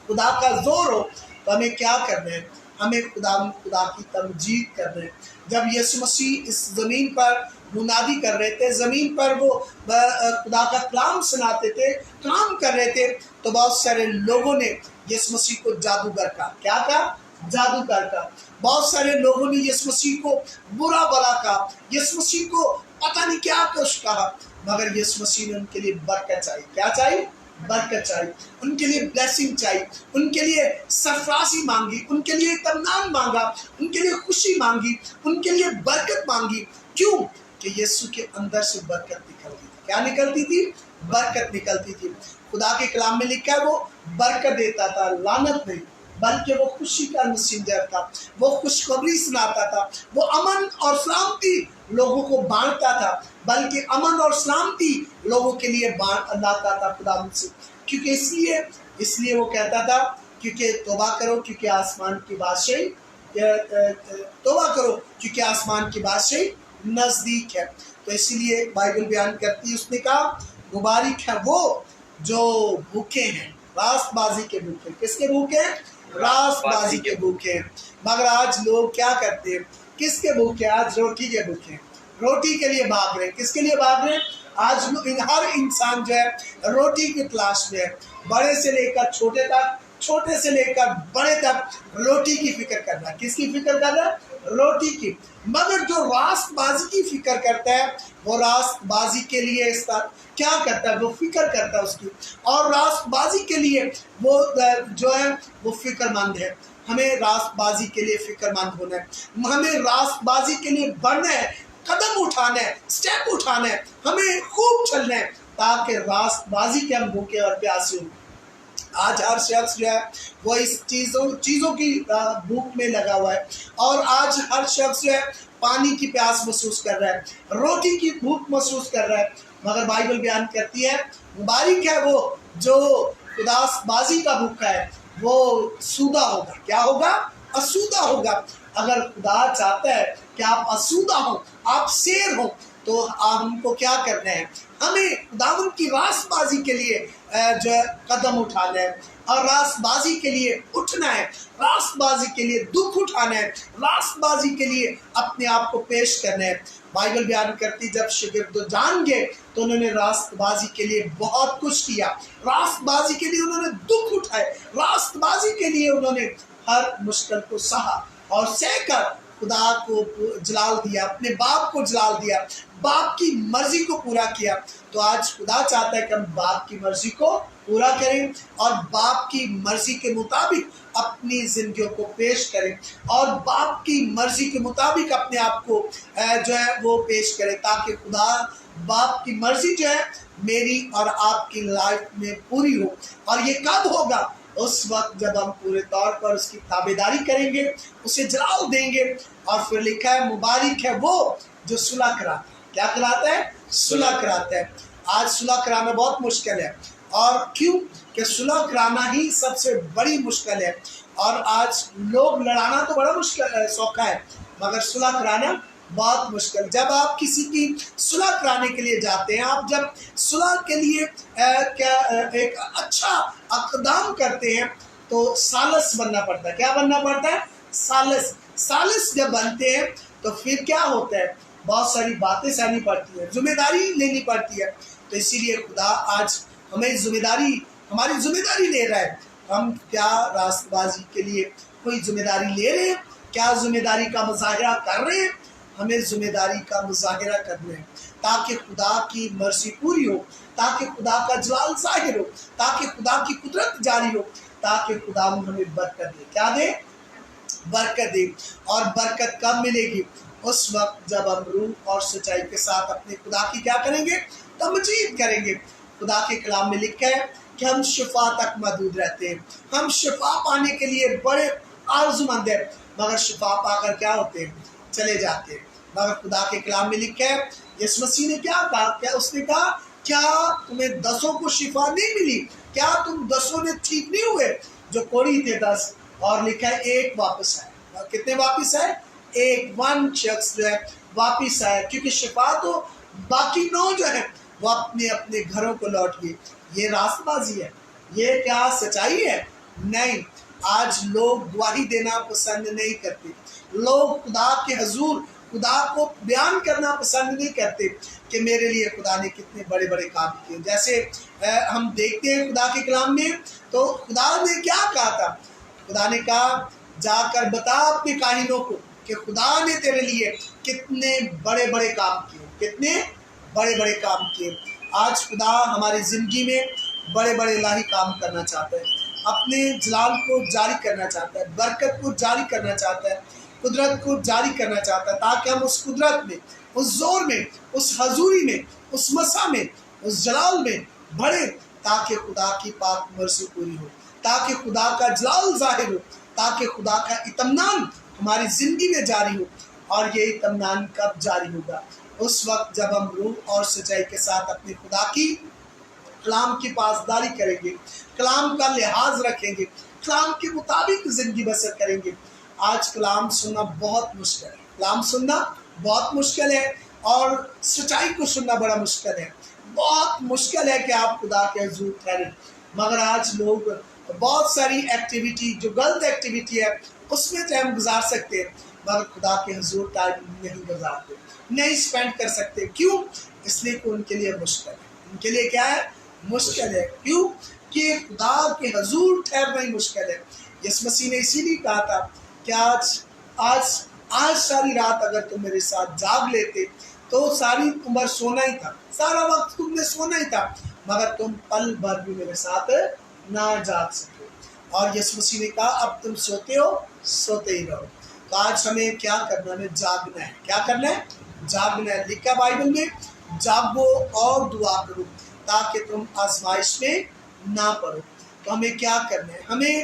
खुदा का जोर हो। तो हमें क्या करना है? हमें खुदा की तमजीद करना है। जब यीशु मसीह इस ज़मीन पर मुनादी कर रहे थे, ज़मीन पर वो खुदा का कलाम सुनाते थे, काम कर रहे थे, तो बहुत सारे लोगों ने यीशु मसीह को जादूगर कहा। क्या कहा? जादूगर का। बहुत सारे लोगों ने यीशु मसीह को बुरा भला कहा, यीशु मसीह को पता नहीं क्या कुछ कहा, मगर यीशु मसीह ने उनके लिए बरकत चाहिए। क्या चाहिए? बरकत चाहिए। उनके लिए ब्लेसिंग चाहिए, उनके लिए सरफराजी मांगी, उनके लिए इत्मीनान मांगा, उनके लिए खुशी मांगी, उनके लिए बरकत मांगी। क्यों? कि यीशु के अंदर से बरकत निकलती थी। क्या निकलती थी? बरकत निकलती थी। खुदा के कलाम में लिखा है वो बरकत देता था, लानत नहीं, बल्कि वो खुशी का मैसेंजर था, वो खुशखबरी सुनाता था, वो अमन और सलामती लोगों को बांटता था, बल्कि अमन और सलामती लोगों के लिए लाता था खुदा से। क्योंकि इसलिए वो कहता था क्योंकि तौबा करो क्योंकि आसमान की बादशाही, तौबा करो क्योंकि आसमान की बादशाही नज़दीक है। तो इसलिए बाइबल बयान करती है, उसने कहा मुबारक है वो जो भूखे हैं, रास्तबाजी के भूखे। किसके भूखे? रास्तबाजी के भूखे। मगर आज लोग क्या करते हैं? किसके भूखे? आज रोटी के भूखे, रोटी के लिए भाग रहे हैं। किसके लिए भाग रहे हैं? आज हर इंसान जो है रोटी की तलाश में है, बड़े से लेकर छोटे तक, छोटे से लेकर बड़े तक रोटी की फिक्र कर रहा है। किसकी फिक्र कर रहा है? रोटी की। मगर जो रास्तबाजी की फिक्र करता है, वो रास्तबाजी के लिए इसका क्या करता है? वो फिक्र करता है उसकी, और रास्तबाजी के लिए वो जो है वो फिक्रमंद है। हमें रास्तबाजी के लिए फिक्रमंद होना है, हमें रास्तबाजी के लिए बढ़ना है, कदम उठाना है, स्टेप उठाना है, हमें खूब चलना है, ताकि रास्तबाजी के हम भूखे और प्यासे हों। आज हर शख्स जो है वो इस चीज़ों की भूख में लगा हुआ है, और आज हर शख्स जो है पानी की प्यास महसूस कर रहा है, रोटी की भूख महसूस कर रहा है। मगर बाइबल बयान करती है मुबारक है वो जो खुदाबाजी का भूखा है, वो सूदा होगा। क्या होगा? असूदा होगा। अगर खुदा चाहता है कि आप असूदा हो, आप शेर हो, तो हमको क्या करना है? हमें खुदावन की रास्तबाजी के लिए जो है कदम उठाना है, और रास्तबाजी के लिए उठना है, रास्तबाजी के लिए दुख उठाना है, रास्तबाजी के लिए अपने आप को पेश करना है। बाइबल बयान करती जब शागिर्द जान गए तो उन्होंने रास्तबाजी के लिए बहुत कुछ किया, रास्तबाजी के लिए उन्होंने दुख उठाए, रास्तबाजी के लिए उन्होंने हर मुश्किल को सहा और सहकर खुदा को जलाल दिया, अपने बाप को जलाल दिया, बाप की मर्जी को पूरा किया। तो आज खुदा चाहता है कि हम बाप की मर्जी को पूरा करें और बाप की मर्जी के मुताबिक अपनी जिंदगियों को पेश करें, और बाप की मर्जी के मुताबिक अपने आप को जो है वो पेश करें, ताकि खुदा बाप की मर्जी जो है मेरी और आपकी लाइफ में पूरी हो। और ये कब होगा? उस वक्त जब हम पूरे तौर पर उसकी ताबेदारी करेंगे, उसे जलाल देंगे। और फिर लिखा है मुबारक है वो जो सुलह कराता है। क्या कराता है? सुलह कराता है। आज सुलह कराना बहुत मुश्किल है, और क्यों? कि सुलह कराना ही सबसे बड़ी मुश्किल है। और आज लोग लड़ाना तो बड़ा मुश्किल सौखा है, मगर सुलह कराना बहुत मुश्किल। जब आप किसी की सुलह कराने के लिए जाते हैं, आप जब सुलह के लिए एक अच्छा इक़दाम करते हैं, तो सालिस बनना पड़ता है। क्या बनना पड़ता है? सालिस जब बनते हैं तो फिर क्या होता है? बहुत सारी बातें सहनी पड़ती है, जिम्मेदारी लेनी पड़ती है। तो इसीलिए खुदा आज हमें हमारी जिम्मेदारी ले रहा है। हम क्या रास्तबाजी के लिए कोई जिम्मेदारी ले रहे हैं? क्या जिम्मेदारी का मुजाहिरा कर रहे हैं? हमें जिम्मेदारी का मुजाहिरा करना है, ताकि खुदा की मर्जी पूरी हो, ताकि खुदा का जलाल जाहिर हो, ताकि खुदा की कुदरत जारी हो, ताकि खुदा हमें बरकत दे। क्या दे? बरकत दे। और बरकत कब मिलेगी? उस वक्त जब हम रूह और सच्चाई के साथ अपने खुदा की क्या करेंगे? तमजीद करेंगे। खुदा के कलाम में लिखा है کہ ہم شفا تک محدود رہتے ہیں، ہم شفا پانے کے لیے بڑے آرزومند ہیں، مگر شفا پا کر کیا ہوتے ہیں؟ چلے جاتے ہیں۔ مگر خدا کے کلام میں لکھا ہے، یسوع مسیح نے کیا کہا؟ کیا اس نے کہا کیا تمہیں 10 کو شفا نہیں ملی؟ کیا تم 10 نے ٹھیک نہیں ہوئے؟ جو کوڑی تھے 10، اور لکھا ہے ایک واپس آئے۔ اور کتنے واپس آئے؟ ایک، 1 شخص جو ہے واپس آئے، کیونکہ شفا تو باقی 9 جو ہے وہ اپنے اپنے گھروں کو لوٹ گئے۔ یہ راست بازی ہے؟ یہ کیا سچائی ہے؟ نہیں۔ آج لوگ گواہی دینا پسند نہیں کرتے، لوگ خدا کے حضور خدا کو بیان کرنا پسند نہیں کرتے کہ میرے لیے خدا نے کتنے بڑے بڑے کام کیے۔ جیسے ہم دیکھتے ہیں خدا کے کلام میں، تو خدا نے کیا کہا تھا؟ خدا نے کہا جا کر بتا اپنے کاہنوں کو کہ خدا نے تیرے لیے کتنے بڑے بڑے کام کیے، کتنے بڑے بڑے کام کیے۔ آج خدا ہماری زندگی میں بڑے بڑے الہی کام کرنا چاہتا ہے، اپنے جلال کو جاری کرنا چاہتا ہے، برکت کو جاری کرنا چاہتا ہے، قدرت کو جاری کرنا چاہتا ہے، تاکہ ہم اس قدرت میں، اس زور میں، اس حضوری میں، اس مسا میں، اس جلال میں بڑھے، تاکہ خدا کی پاک مرضی پوری ہو، تاکہ خدا کا جلال ظاہر ہو، تاکہ خدا کا اطمینان ہماری زندگی میں جاری ہو۔ اور یہ اطمینان کب جاری ہوگا؟ اس وقت جب ہم روح اور سچائی کے ساتھ اپنے خدا کی کلام کی پاسداری کریں گے، کلام کا لحاظ رکھیں گے، کلام کے مطابق زندگی بسر کریں گے۔ آج کلام سننا بہت مشکل ہے، کلام سننا بہت مشکل ہے، اور سچائی کو سننا بڑا مشکل ہے۔ بہت مشکل ہے کہ آپ خدا کے حضور ٹھہریں، مگر آج لوگ بہت ساری ایکٹیویٹی جو غلط ایکٹیویٹی ہے اس میں ٹائم گزار سکتے ہیں، مگر خدا کے حضور ٹائم نہیں گزارتے، نہیں اسپینڈ کر سکتے۔ کیوں؟ اس لیے کہ ان کے لیے مشکل ہے۔ ان کے لیے کیا ہے؟ مشکل ہے۔ کیوں؟ کہ خدا کے حضور ٹھہرنا ہی مشکل ہے۔ یسوع مسیح نے اسی لیے کہا تھا کہ آج ساری رات اگر تم میرے ساتھ جاگ لیتے تو ساری عمر سونا ہی تھا، سارا وقت تم نے سونا ہی تھا، مگر تم پل بھر بھی میرے ساتھ نہ جاگ سکے۔ اور یسوع مسیح نے کہا اب تم سوتے ہو، سوتے ہی رہو۔ تو آج ہمیں کیا کرنا ہے؟ ہمیں جاگنا ہے۔ کیا کرنا ہے؟ جاگنا ہے۔ لکھا بائبل میں جاگو اور دعا کرو تاکہ تم آزمائش میں نہ پڑو۔ تو ہمیں کیا کرنا ہے؟ ہمیں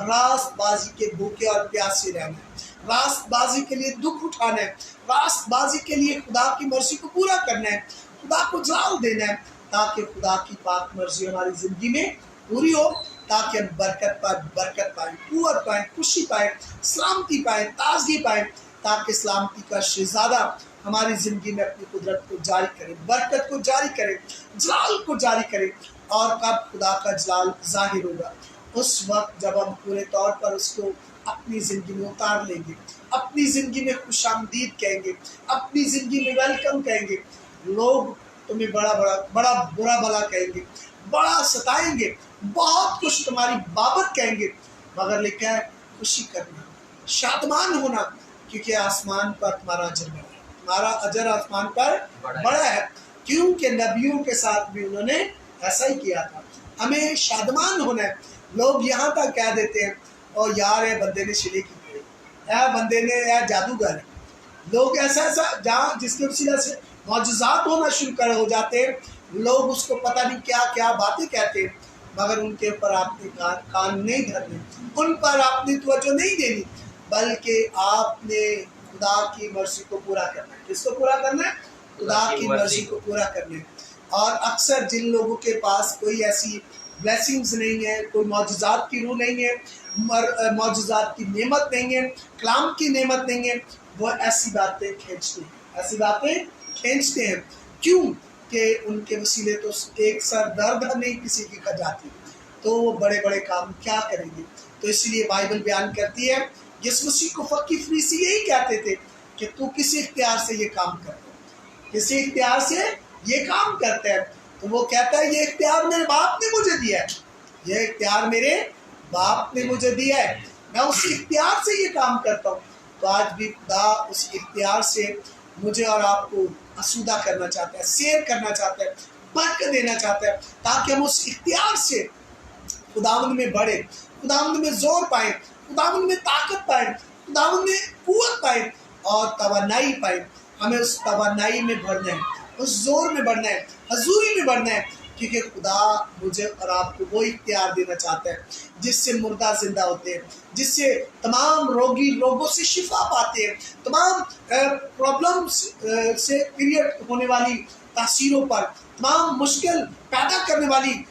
راست بازی کے بھوکے اور پیاسے رہنا ہے، راست بازی کے لیے دکھ اٹھانا ہے، راست بازی کے لیے خدا کی مرضی کو پورا کرنا ہے، خدا کو جلال دینا ہے، تاکہ خدا کی پاک مرضی ہماری زندگی میں پوری ہو، تاکہ ہم برکت پر برکت پائیں، قوت پائیں، خوشی پائیں، سلامتی پائیں، تازگی پائیں، تاکہ سلامتی کا شہزادہ ہماری زندگی میں اپنی قدرت کو جاری کرے، برکت کو جاری کرے، جلال کو جاری کرے۔ اور کب خدا کا جلال ظاہر ہوگا؟ اس وقت جب ہم پورے طور پر اس کو اپنی زندگی میں اتار لیں گے، اپنی زندگی میں خوش آمدید کہیں گے، اپنی زندگی میں ویلکم کہیں گے۔ لوگ تمہیں بڑا برا بھلا کہیں گے، بڑا ستائیں گے، بہت کچھ تمہاری بابت کہیں گے، مگر لکھا ہے خوشی کرنا، شادمان ہونا، کیونکہ آسمان پر تمہارا اجر بڑا ہے، تمہارا اجر آسمان پر بڑا ہے۔ کیونکہ نبیوں کے ساتھ بھی انہوں نے ایسا ہی کیا تھا۔ ہمیں شادمان ہونا ہے۔ لوگ یہاں تک کہہ دیتے ہیں اور یار اے بندے نے شلی کی کری، اے بندے نے، اے جادوگر ہے۔ لوگ ایسا جہاں جس کے وسیلہ سے معجزات ہونا شروع ہو جاتے ہیں، لوگ اس کو پتہ نہیں کیا کیا باتیں کہتے ہیں، مگر ان کے اوپر آپ نے کان نہیں دھرنے، ان پر آپ نے توجہ نہیں دینی، بلکہ آپ نے خدا کی مرضی کو پورا کرنا ہے۔ کس کو پورا کرنا ہے؟ خدا کی مرضی کو پورا کرنا ہے۔ اور اکثر جن لوگوں کے پاس کوئی ایسی بلیسنگز نہیں ہے، کوئی معجزات کی روح نہیں ہے، معجزات کی نعمت نہیں ہے، کلام کی نعمت نہیں ہے، وہ ایسی باتیں کھینچتے ہیں، ایسی باتیں کھینچتے ہیں۔ کیوں؟ کہ ان کے وسیلے تو ایک سر درد نہیں کسی کی کھجاتی، تو وہ بڑے بڑے کام کیا کریں گے؟ تو اسی لیے بائبل بیان کرتی ہے، یسوع مسیح کو فقی فریسی یہی کہتے تھے کہ تو کسی اختیار سے یہ کام کرتا ہے، کسی اختیار سے یہ کام کرتا ہے۔ تو وہ کہتا ہے یہ اختیار میرے باپ نے مجھے دیا ہے، یہ اختیار میرے باپ نے مجھے دیا ہے، میں اس اختیار سے یہ کام کرتا ہوں۔ تو آج بھی خدا اس اختیار سے مجھے اور آپ کو آسودہ کرنا چاہتا ہے، سیر کرنا چاہتا ہے، برکت دینا چاہتا ہے، تاکہ ہم اس اختیار سے خداوند میں بڑھیں، خداوند میں زور پائیں، خداوند میں طاقت پائیں، خداوند میں قوت پائیں اور توانائی پائیں۔ ہمیں اس توانائی میں بڑھنا ہے، اس زور میں بڑھنا ہے، حضوری میں بڑھنا ہے، کیونکہ خدا مجھے اور آپ کو وہ اختیار دینا چاہتا ہے جس سے مردہ زندہ ہوتے ہیں، جس سے تمام روگی روگوں سے شفا پاتے ہیں، تمام پرابلمس سے کریٹ ہونے والی تاثیروں پر، تمام مشکل پیدا کرنے والی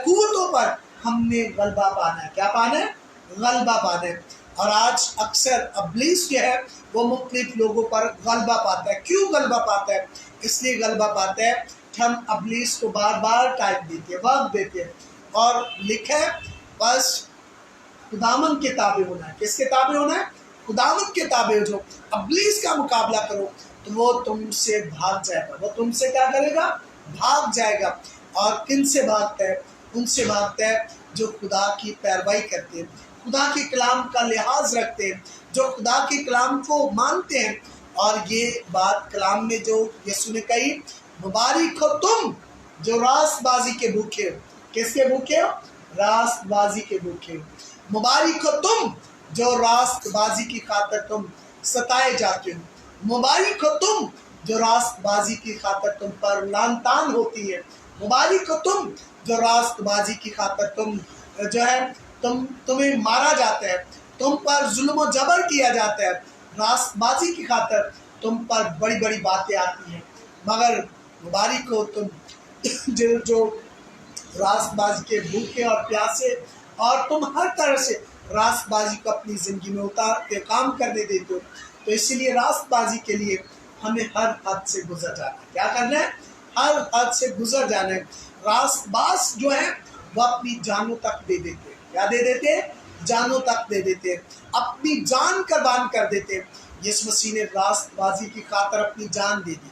قوتوں پر ہم نے غلبہ پانا ہے۔ کیا پانا ہے؟ غلبہ پانا ہے۔ اور آج اکثر ابلیس جو ہے وہ مختلف لوگوں پر غلبہ پاتا ہے۔ کیوں غلبہ پاتا ہے؟ اس لیے غلبہ پاتا ہے کہ ہم ابلیس کو بار بار ٹائم دیتے ہیں، وقت دیتے ہیں، اور لکھا ہے بس خداوند کے تابع ہونا ہے۔ کس کے تابع ہونا ہے؟ خداوند کے تابع ہو۔ جو ابلیس کا مقابلہ کرو تو وہ تم سے بھاگ جائے گا۔ وہ تم سے کیا کرے گا؟ بھاگ جائے گا۔ اور کن سے بھاگتا ہے؟ ان سے بھاگتا ہے جو خدا کی پیروی کرتے ہیں، خدا کے کلام کا لحاظ رکھتے ہیں، جو خدا کے کلام کو مانتے ہیں۔ اور یہ بات کلام میں جو یسوع نے کہی، مبارک ہو تم جو راست بازی کے بھوکے ہو۔ کس کے بھوکے ہو؟ راست بازی کے بھوکے ہو۔ مبارک ہو تم جو راست بازی کی خاطر تم ستائے جاتے ہو۔ مبارک ہو تم جو راست بازی کی خاطر تم پر لعن طعن ہوتی ہے۔ مبارک ہو تم جو راست بازی کی خاطر تم جو ہے تمہیں مارا جاتا ہے، تم پر ظلم و جبر کیا جاتا ہے، راست بازی کی خاطر تم پر بڑی بڑی باتیں آتی ہیں۔ مگر مبارک ہو تم جو راست بازی کے بھوکے اور پیاسے، اور تم ہر طرح سے راست بازی کو اپنی زندگی میں اتارتے کام کرنے دیتے ہو۔ تو اسی لیے راست بازی کے لیے ہمیں ہر حد سے گزر جانا ہے۔ کیا کرنا ہے؟ ہر حد سے گزر جانا ہے۔ راست باز جو ہے وہ اپنی جانوں تک دے دیتے ہیں۔ کیا دے دیتے ہیں؟ جانوں تک دے دیتے ہیں، اپنی جان قربان کر دیتے ہیں۔ یسوع مسیح نے راست بازی کی خاطر اپنی جان دے دی۔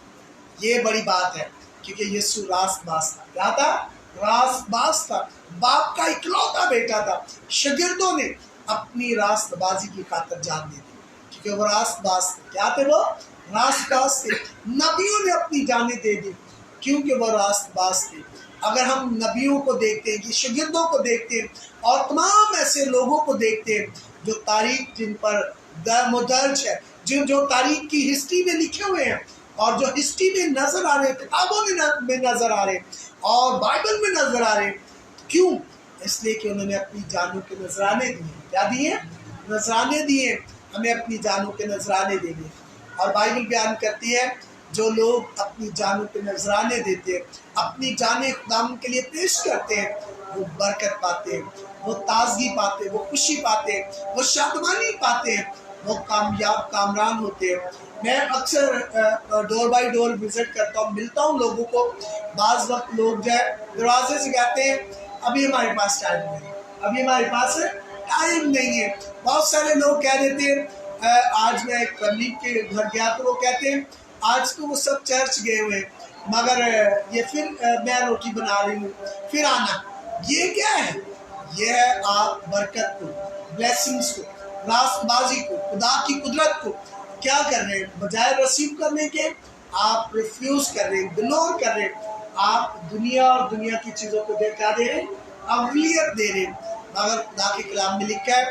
یہ بڑی بات ہے، کیونکہ یسوع راست باز تھا۔ کیا تھا؟ راست باز تھا، باپ کا اکلوتا بیٹا تھا۔ شاگردوں نے اپنی راست بازی کی خاطر جان دے دی، کیونکہ وہ راست باز تھے۔ کیا تھے وہ؟ راست باز تھے۔ نبیوں نے اپنی جانیں دے دی کیونکہ وہ راست باز تھے۔ اگر ہم نبیوں کو دیکھتے ہیں، شاگردوں کو دیکھتے ہیں، اور تمام ایسے لوگوں کو دیکھتے ہیں جو تاریخ جن پر مدرج ہے، جو تاریخ کی ہسٹری میں لکھے ہوئے ہیں، اور جو ہسٹری میں نظر آ رہے ہیں، کتابوں میں نظر آ رہے ہیں، اور بائبل میں نظر آ رہے ہیں۔ کیوں؟ اس لیے کہ انہوں نے اپنی جانوں کے نذرانے دیے۔ کیا دیے؟ نذرانے دیے۔ ہمیں اپنی جانوں کے نذرانے دینے۔ اور بائبل بیان کرتی ہے جو لوگ اپنی جانوں کے نذرانے دیتے ہیں، اپنی جانیں خداوند کے لیے پیش کرتے ہیں، وہ برکت پاتے ہیں، وہ تازگی پاتے ہیں، وہ خوشی پاتے ہیں، وہ شادمانی پاتے ہیں، وہ کامیاب کامران ہوتے ہیں۔ میں اکثر ڈور بائی ڈور وزٹ کرتا ہوں، ملتا ہوں لوگوں کو۔ بعض وقت لوگ جو ہے دروازے سے کہتے ہیں ابھی ہمارے پاس ٹائم نہیں ہے، ابھی ہمارے پاس ٹائم نہیں ہے۔ بہت سارے لوگ کہہ دیتے ہیں، آج میں ایک فیملی کے گھر گیا تو وہ کہتے ہیں آج تو وہ سب چرچ گئے ہوئے مگر یہ پھر میں روٹی بنا رہی ہوں، پھر آنا۔ یہ کیا ہے؟ یہ ہے آپ برکت کو، بلیسنگز کو، راست بازی کو، خدا کی قدرت کو کیا کر رہے ہیں؟ بجائے ریسیو کرنے کے آپ ریفیوز کر رہے ہیں، اگنور کر رہے ہیں۔ آپ دنیا اور دنیا کی چیزوں کو کیا دے رہے ہیں؟ اولویت دے رہے ہیں۔ مگر خدا کے کلام میں لکھا ہے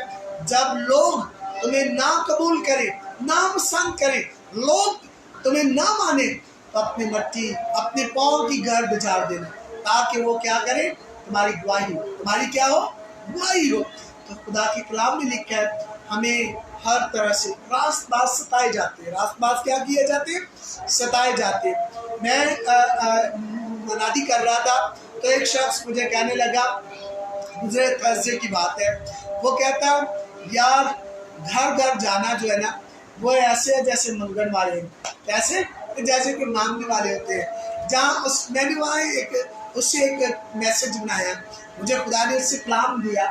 جب لوگ تمہیں نہ قبول کریں، نہ پسند کریں، لوگ تمہیں نہ مانے، تو اپنی مٹی اپنے پاؤں کی گرد جھاڑ دینا، تاکہ وہ کیا کرے؟ تمہاری گواہی ہو۔ تمہاری کیا ہو؟ گواہی ہو۔ تو خدا کے کلام میں لکھا ہے ہمیں ہر طرح سے راست باز ستائے جاتے ہیں۔ راست باز کیا کیے جاتے ہیں؟ ستائے جاتے ہیں۔ میں منادی کر رہا تھا تو ایک شخص مجھے کہنے لگا، گزرے تھرسڈے کی بات ہے، وہ کہتا یار گھر گھر جانا جو ہے نا وہ ایسے ہے جیسے منگن والے ہیں۔ کیسے؟ جیسے کہ مانگنے والے ہوتے ہیں۔ جہاں میں نے وہاں اس سے ایک میسج بنایا، مجھے خدا نے اس سے کلام دیا،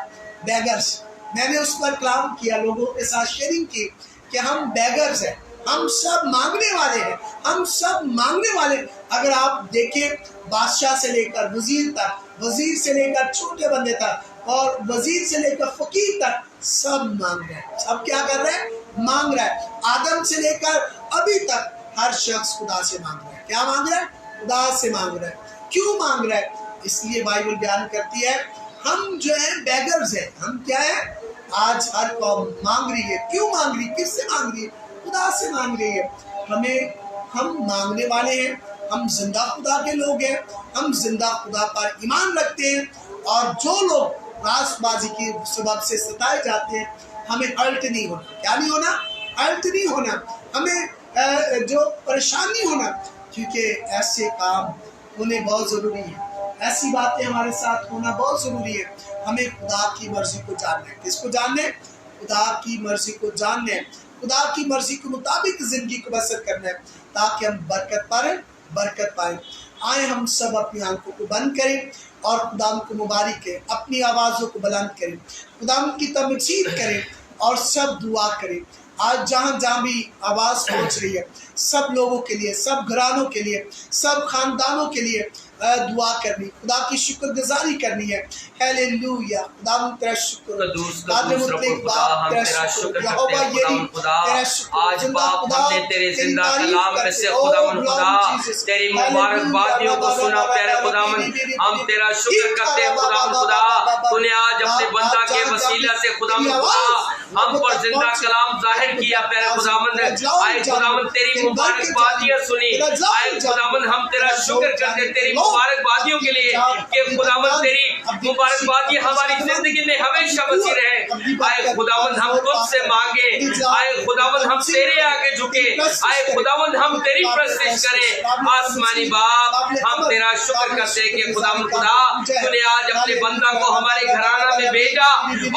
بیگرز۔ میں نے اس پر کلام کیا، لوگوں کے ساتھ شیئرنگ کی کہ ہم بیگرز ہیں، ہم سب مانگنے والے ہیں، ہم سب مانگنے والے۔ اگر آپ دیکھیں بادشاہ سے لے کر وزیر تک، وزیر سے لے کر چھوٹے بندے تک، اور وزیر سے لے کر فقیر تک، سب مانگ رہے ہیں۔ سب کیا کر رہے ہیں؟ مانگ رہا ہے۔ آدم سے لے کر ابھی تک ہر شخص خدا سے مانگ رہا ہے۔ کیا مانگ رہا ہے؟ خدا سے مانگ رہا ہے۔ کیوں مانگ رہا ہے؟ اس لیے بائبل بیان کرتی ہے ہم جو ہیں بیگرز ہیں۔ ہم کیا ہیں؟ آج ہر قوم مانگ رہی ہے۔ کیوں مانگ رہی ہے؟ کس سے مانگ رہی ہے؟ خدا سے مانگ رہی ہے۔ ہم مانگنے والے ہیں، हम जिंदा खुदा के लोग हैं, हम जिंदा खुदा पर ईमान रखते हैं, और जो लोग रास्तबाजी की सबब से सताए जाते हैं, हमें हर्ट नहीं होना। क्या नहीं होना? हर्ट नहीं होना, हमें जो परेशानी होना, क्योंकि ऐसे काम होने बहुत ज़रूरी है, ऐसी बातें हमारे साथ होना बहुत ज़रूरी है। हमें खुदा की मर्जी को जानना है। किसको जानना है? खुदा की मर्जी को जानना है, खुदा की मर्जी के मुताबिक ज़िंदगी को बसर करना है, ताकि हम बरकत पाएं। आए हम सब अपनी आंखों को बंद करें और खुदाम को मुबारक करें, अपनी आवाज़ों को बुलंद करें, खुदाम की तमजीद करें और सब दुआ करें। आज जहाँ जहाँ भी आवाज़ पहुँच रही है, सब लोगों के लिए, सब घरानों के लिए, सब खानदानों के लिए दुआ करनी, खुदा की शुक्रगुजारी करनी है। हालेलुया, खुदा हम तेरा शुक्र, आज बाप हमने तेरे जिंदा कलाम में से खुदावन खुदा तेरी मुबारकबादियों को सुना प्यारे खुदावन, हम तेरा शुक्र करते हैं खुदावन खुदा, तूने आज अपने बंदा के वसीला से खुदावन खुदा हम पर जिंदा कलाम जाहिर किया प्यारे खुदावन। आए खुदावन तेरी मुबारकबादियां सुनी, आए खुदावन हम तेरा शुक्र करते हैं तेरी मुबारकबादियों के लिए कि खुदावन तेरी मुबारकबादियां हमारी जिंदगी में हमेशा बची रहे। आए खुदावन हम तुझसे मांगे, आए खुदावन हम तेरे आगे झुके, आए खुदावन हम तेरी प्रस्तुति करें। आसमानी बाप हम तेरा शुक्र करते हैं कि खुदावन खुदा तूने आज अपने बंदा को हमारे घराना में भेजा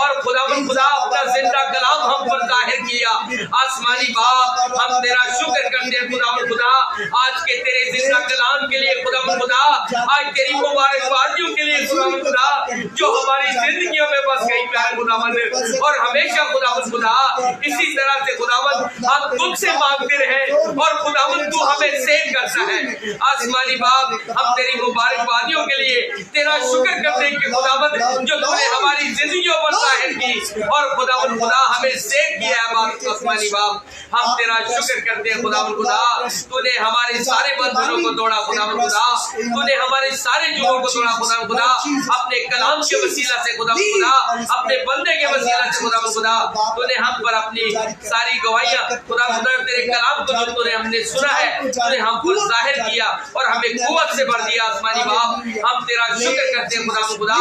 और खुदावन खुदा अपना जिंदा कलाम हम पर जाहिर किया। आसमानी बाप हम तेरा शुक्र करते हैं खुदावन खुदा आज के तेरे जिंदा कलाम के लिए खुदावन खुदा, आज तेरी मुबारकबादियों के लिए खुदावन खुदा जो हमारी जिंदगियों में बस गई प्यारे खुदावन, और हमेशा खुदावन खुदा इसी तरह से खुदावन हम तुझसे मांगते रहे और खुदावन तू हमें सेव करता है। आसमानी बाप हम तेरी मुबारकबादियों के लिए तेरा शुक्र करते हैं कि खुदावन जो तूने हमारी जिंदगियों पर जाहिर की और खुदावन खुदा हमें सेव किया है। बाप आसमानी बाप हम तेरा शुक्र करते हैं खुदावन खुदा, तूने हमारे सारे बंधनों को तोड़ा खुदावन खुदा, तूने हमारे सारे जुओं को तोड़ा खुदावन खुदा, अपने कलाम के वसीला से खुदावन खुदा, अपने बंदे के वसीला से खुदावन खुदा, तूने हम पर अपनी सारी गवाहियां खुदावन खुदा तेरे कलाम को जो तूने हमने सुना है तूने हम पर जाहिर किया और हमें कुव्वत से भर दिया। आसमानी बाप हम तेरा शुक्र करते हैं खुदावन खुदा,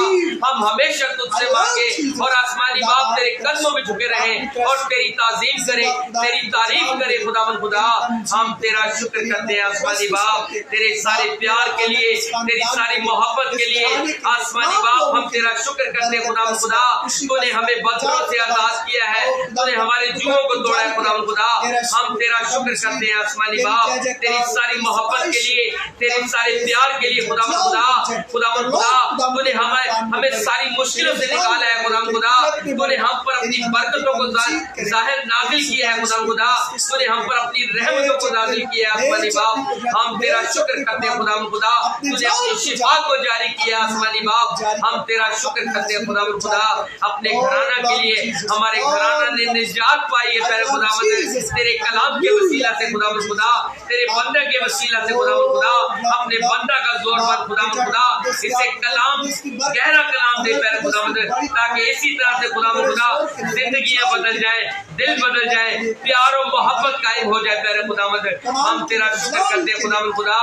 हम हमेशा तुझसे मांगे और आसमानी बाप तेरे कदमों में झुके रहे और तेरी ताजीम करे, तेरी तारीफ करे खुदावन खुदा। हम तेरा शुक्र करते हैं आसमानी बाप तेरे सारे प्यार के लिए, तेरी सारी मोहब्बत के लिए। आसमानी बाप हम तेरा शुक्र करते हैं खुदावन खुदा, तूने हमें बंधनों से आजाद किया है, तूने हमारे जुओं को तोड़ा है खुदावन खुदा। हम तेरा शुक्र करते हैं आसमानी बाप तेरी सारी मोहब्बत के लिए, तेरे सारे प्यार के लिए खुदावन खुदा। खुदावन खुदा तूने हमें सारी मुश्किलों से निकाला है खुदावन खुदा, तूने हम पर अपनी बरकतों को जाहिर नाजिल किया है खुदावन खुदा, तूने हम पर अपनी रहमतों को नाजिल किया है आसमानी बाप। हम तेरा शुक्र करते हैं खुदावन खुदा, तूने अपनी शिफा को जारी किया आसमानी बाप। हम तेरा शुक्र करते हैं खुदावन खुदा, अपने घराना के लिए हमारे घराना ने निजात पाई है प्यारे खुदावन तेरे कलाम के वसीला से खुदावन खुदा, तेरे बंदे के वसीला से खुदावन खुदा। अपने बंदा का जोर पर खुदावन खुदा इसे कलाम गहरा कलाम दे प्यारे खुदावन, ताकि इसी तरह से खुदावन खुदा जिंदगियां बदल जाए, दिल बदल जाए, प्यार और मोहब्बत कायम हो जाए प्यारे खुदावन। हम तेरा शुक्र करते हैं खुदावन खुदा,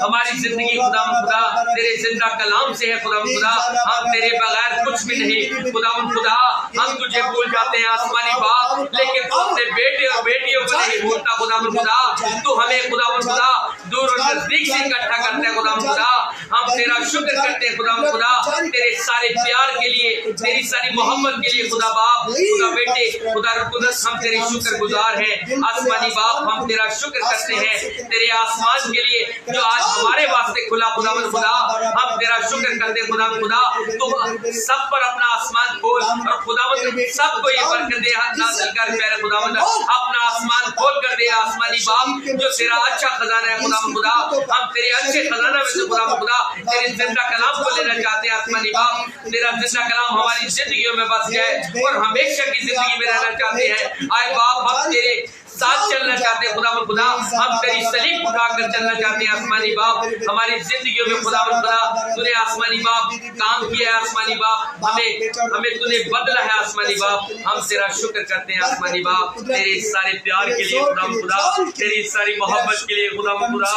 हमारी जिंदगी खुदावन खुदा तेरे जिंदा कलाम से है खुदावन खुदा, हम तेरे बगैर कुछ भी नहीं खुदावन खुदा। हम तुझे भूल जाते हैं आसमानी बाप, लेकिन तू अपने बेटे और बेटियों को नहीं भूलता खुदावन खुदा। तू हमें खुदावन खुदा दूर और नजदीक से इकट्ठा करता है खुदावन खुदा। हम तेरा शुक्र करते हैं खुदावन खुदा तेरे सारे प्यार के लिए, तेरी सारी मोहब्बत के लिए खुदा बाप, खुदा बेटे, खुदा रुकुदस हम तेरे शुक्र गुजार हैं आसमानी बाप। हम तेरा शुक्र करते हैं तेरे आसमान के लिए जो आज हमारे वास्ते खुला खुदावन खुदा। हम तेरा शुक्र करते हैं खुदावन खुदा, तो सब पर अपना आसमान खोल और खुदावन सबको ये बरकत दे नाज़िल कर प्यारे खुदावन, अपना आसमान खोल कर दे आसमानी बाप जो तेरा अच्छा खजाना है खुदावन खुदा। हम तेरे अच्छे खजाना में से खुदावन खुदा तेरे जिंदा कलाम को लेना चाहते हैं आसमानी बाप। तेरा जिंदा कलाम हमारी जिंदगियों में बस जाए और हमेशा की जिंदगी में रहना चाहते हैं। आए बाप हम तेरे साथ चलना चाहते हैं खुदावन खुदा, हम तेरी सलीब उठाकर चलना चाहते हैं आसमानी बाप। हमारी जिंदगियों में खुदावन खुदा तूने आसमानी बाप काम किया है आसमानी बाप, हमें तूने बदला है आसमानी बाप। हम तेरा शुक्र करते हैं आसमानी बाप, तेरे इस सारे प्यार के लिए खुदावन खुदा, तेरी इस सारी मोहब्बत के लिए खुदावन खुदा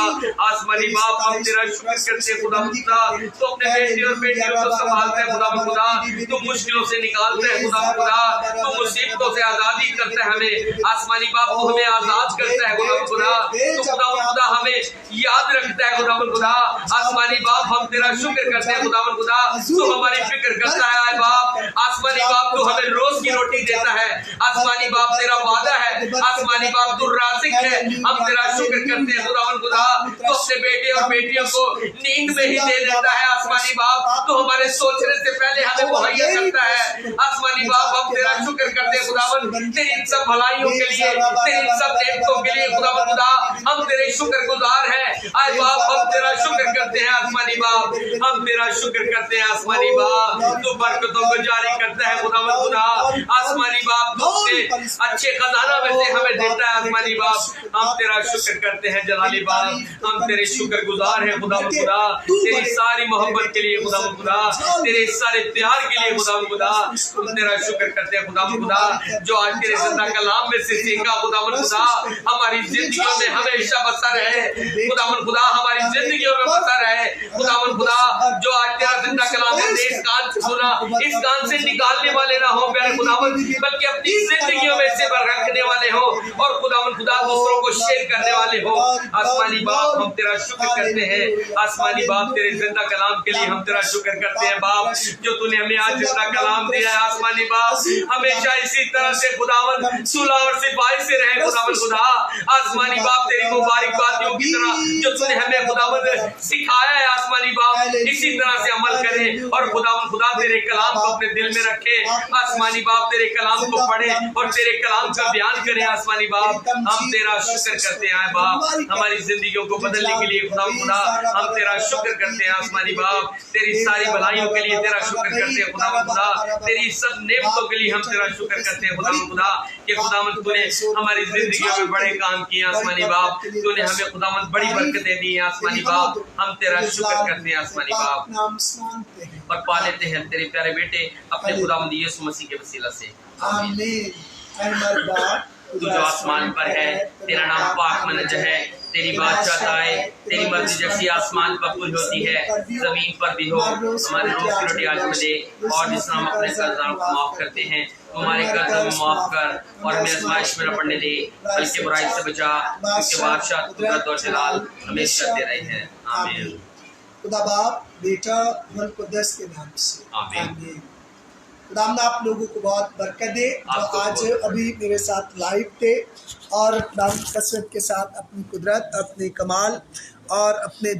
आसमानी बाप। हम तेरा शुक्र करते हैं खुदावन खुदा, तो अपने बेटे और बेटियों को संभालते हैं खुदावन खुदा, तो मुश्किलों से निकालते हैं खुदावन खुदा, तो मुसीबतों से आजादी करता है हमें आसमानी बाप, तो हमें आजाद करता है खुदावन खुदा, तो खुदावन खुदा हमें याद रखता है खुदावन खुदा आसमानी बाप। हम तेरा शुक्र करते हैं खुदावन खुदा, तो हमारी फिक्र करता है बाप आसमानी बाप, तो हमें रोज की रोटी देता है आसमानी बाप, तेरा वादा है आसमानी बाप, तू राज़िक है। हम तेरा शुक्र करते हैं खुदावन खुदा, तो अपने बेटे और बेटियों को नींद में ही दे देता है आसमानी बाप, तो हमारे सोचने से पहले हमें मुहैया करता है आसमानी बाप। हम तेरा शुक्र करते हैं खुदावन, तेरी इन सब भलाइयों के लिए, तेरी इन सब नेमतों के लिए खुदावन खुदा, हम तेरे शुक्र गुजार हैं आए बाप। हम तेरा शुक्र करते हैं आसमानी बाप, हम तेरा शुक्र करते हैं आसमानी बाप, तू बरकतों को जारी करता है खुदावन खुदा आसमानी बाप, तू अपने अच्छे खजाना में से हमें देता है आसमानी बाप। हम तेरा शुक्र करते हैं जलाली बाप, हम तेरे शुक्र गुजार हैं खुदावन खुदा, तेरी सारी मोहब्बत के लिए खुदावन खुदा, तेरे सारे प्यार के लिए खुदावन खुदा। हम तेरा शुक्र करते हैं खुदावन खुदा, जो आज तेरे जिंदा कलाम में से सीखा खुदावन खुदा हमारी जिंदगियों में हमेशा बसा रहे खुदावन खुदा, हमारी जिंदगियों में बसा रहे खुदावन खुदा। जो आज तेरा जिंदा कलाम हमने इस कान से सुना, इस कान से निकालने वाले ना हो प्यारे खुदावन, बल्कि अपनी जिंदगियों में इसे रखने वाले हो और खुदावन खुदा दूसरों को शेयर करने वाले हो आसमानी बाप। हम तेरा शुक्र करते हैं आसमानी बाप, तेरे जिंदा कलाम के लिए हम तेरा शुक्र करते हैं बाप, जो तूने हमें आज जिंदा कलाम दिया है आसमानी बाप। हमेशा इसी तरह से खुदावन सुलह और सिपाही से रहे खुदावन खुदा आसमानी बाप, तेरी मुबारकबादियों की तरह जो तूने हमें खुदावन सिखाया है आसमानी बाप, इसी तरह से अमल करें और खुदावन खुदा तेरे कलाम को अपने दिल में रखे आसमानी बाप, तेरे कलाम को पढ़े और तेरे कलाम का बयान करें आसमानी बाप। हम तेरा शुक्र करते हैं बाप, हमारी जिंदगियों को बदलने के लिए खुदावन खुदा हम तेरा शुक्र करते हैं आसमानी बाप, तेरी सारी भलाइयों के लिए तेरा शुक्र करते हैं खुदावन खुदा, तेरी सब नेमतों के लिए हम तेरा शुक्र करते हैं खुदावन खुदा कि खुदावन तूने हमारी जिंदगियों में बड़े काम किए आसमानी बाप, तूने हमें खुदावन बड़ी बरकतें दी हैं आसमानी बाप। हम तेरा शुक्र करते हैं आसमानी बाप और पा लेते हैं तेरे प्यारे बेटे अपने खुदावंद यीशु मसीह के वसीला से, आमीन। तू जो आसमान पर है, तेरा नाम पाक मनज है, तेरी बादशाह आए, तेरी मर्जी जैसी आसमान पर पूरी होती है जमीन पर भी हो। हमारे रोज की रोटी आज हमें दे, और जिस हम अपने कर्जदारों को माफ करते हैं तुम्हारे कर्ज हमें माफ कर, और हमें आजमाइश में न पड़ने दे, बल्कि बुराई से बचा, क्योंकि बादशाह कुदरत और जलाल हमेशा तेरे हैं, आमीन। खुदा बाप, बेटा, मन कुदस के नाम से, आमीन। खुदावंद आप लोगों को बहुत बरकत दे जो आज अभी मेरे साथ लाइव थे और खुदावंद कसरत के साथ अपनी कुदरत, अपने कमाल और अपने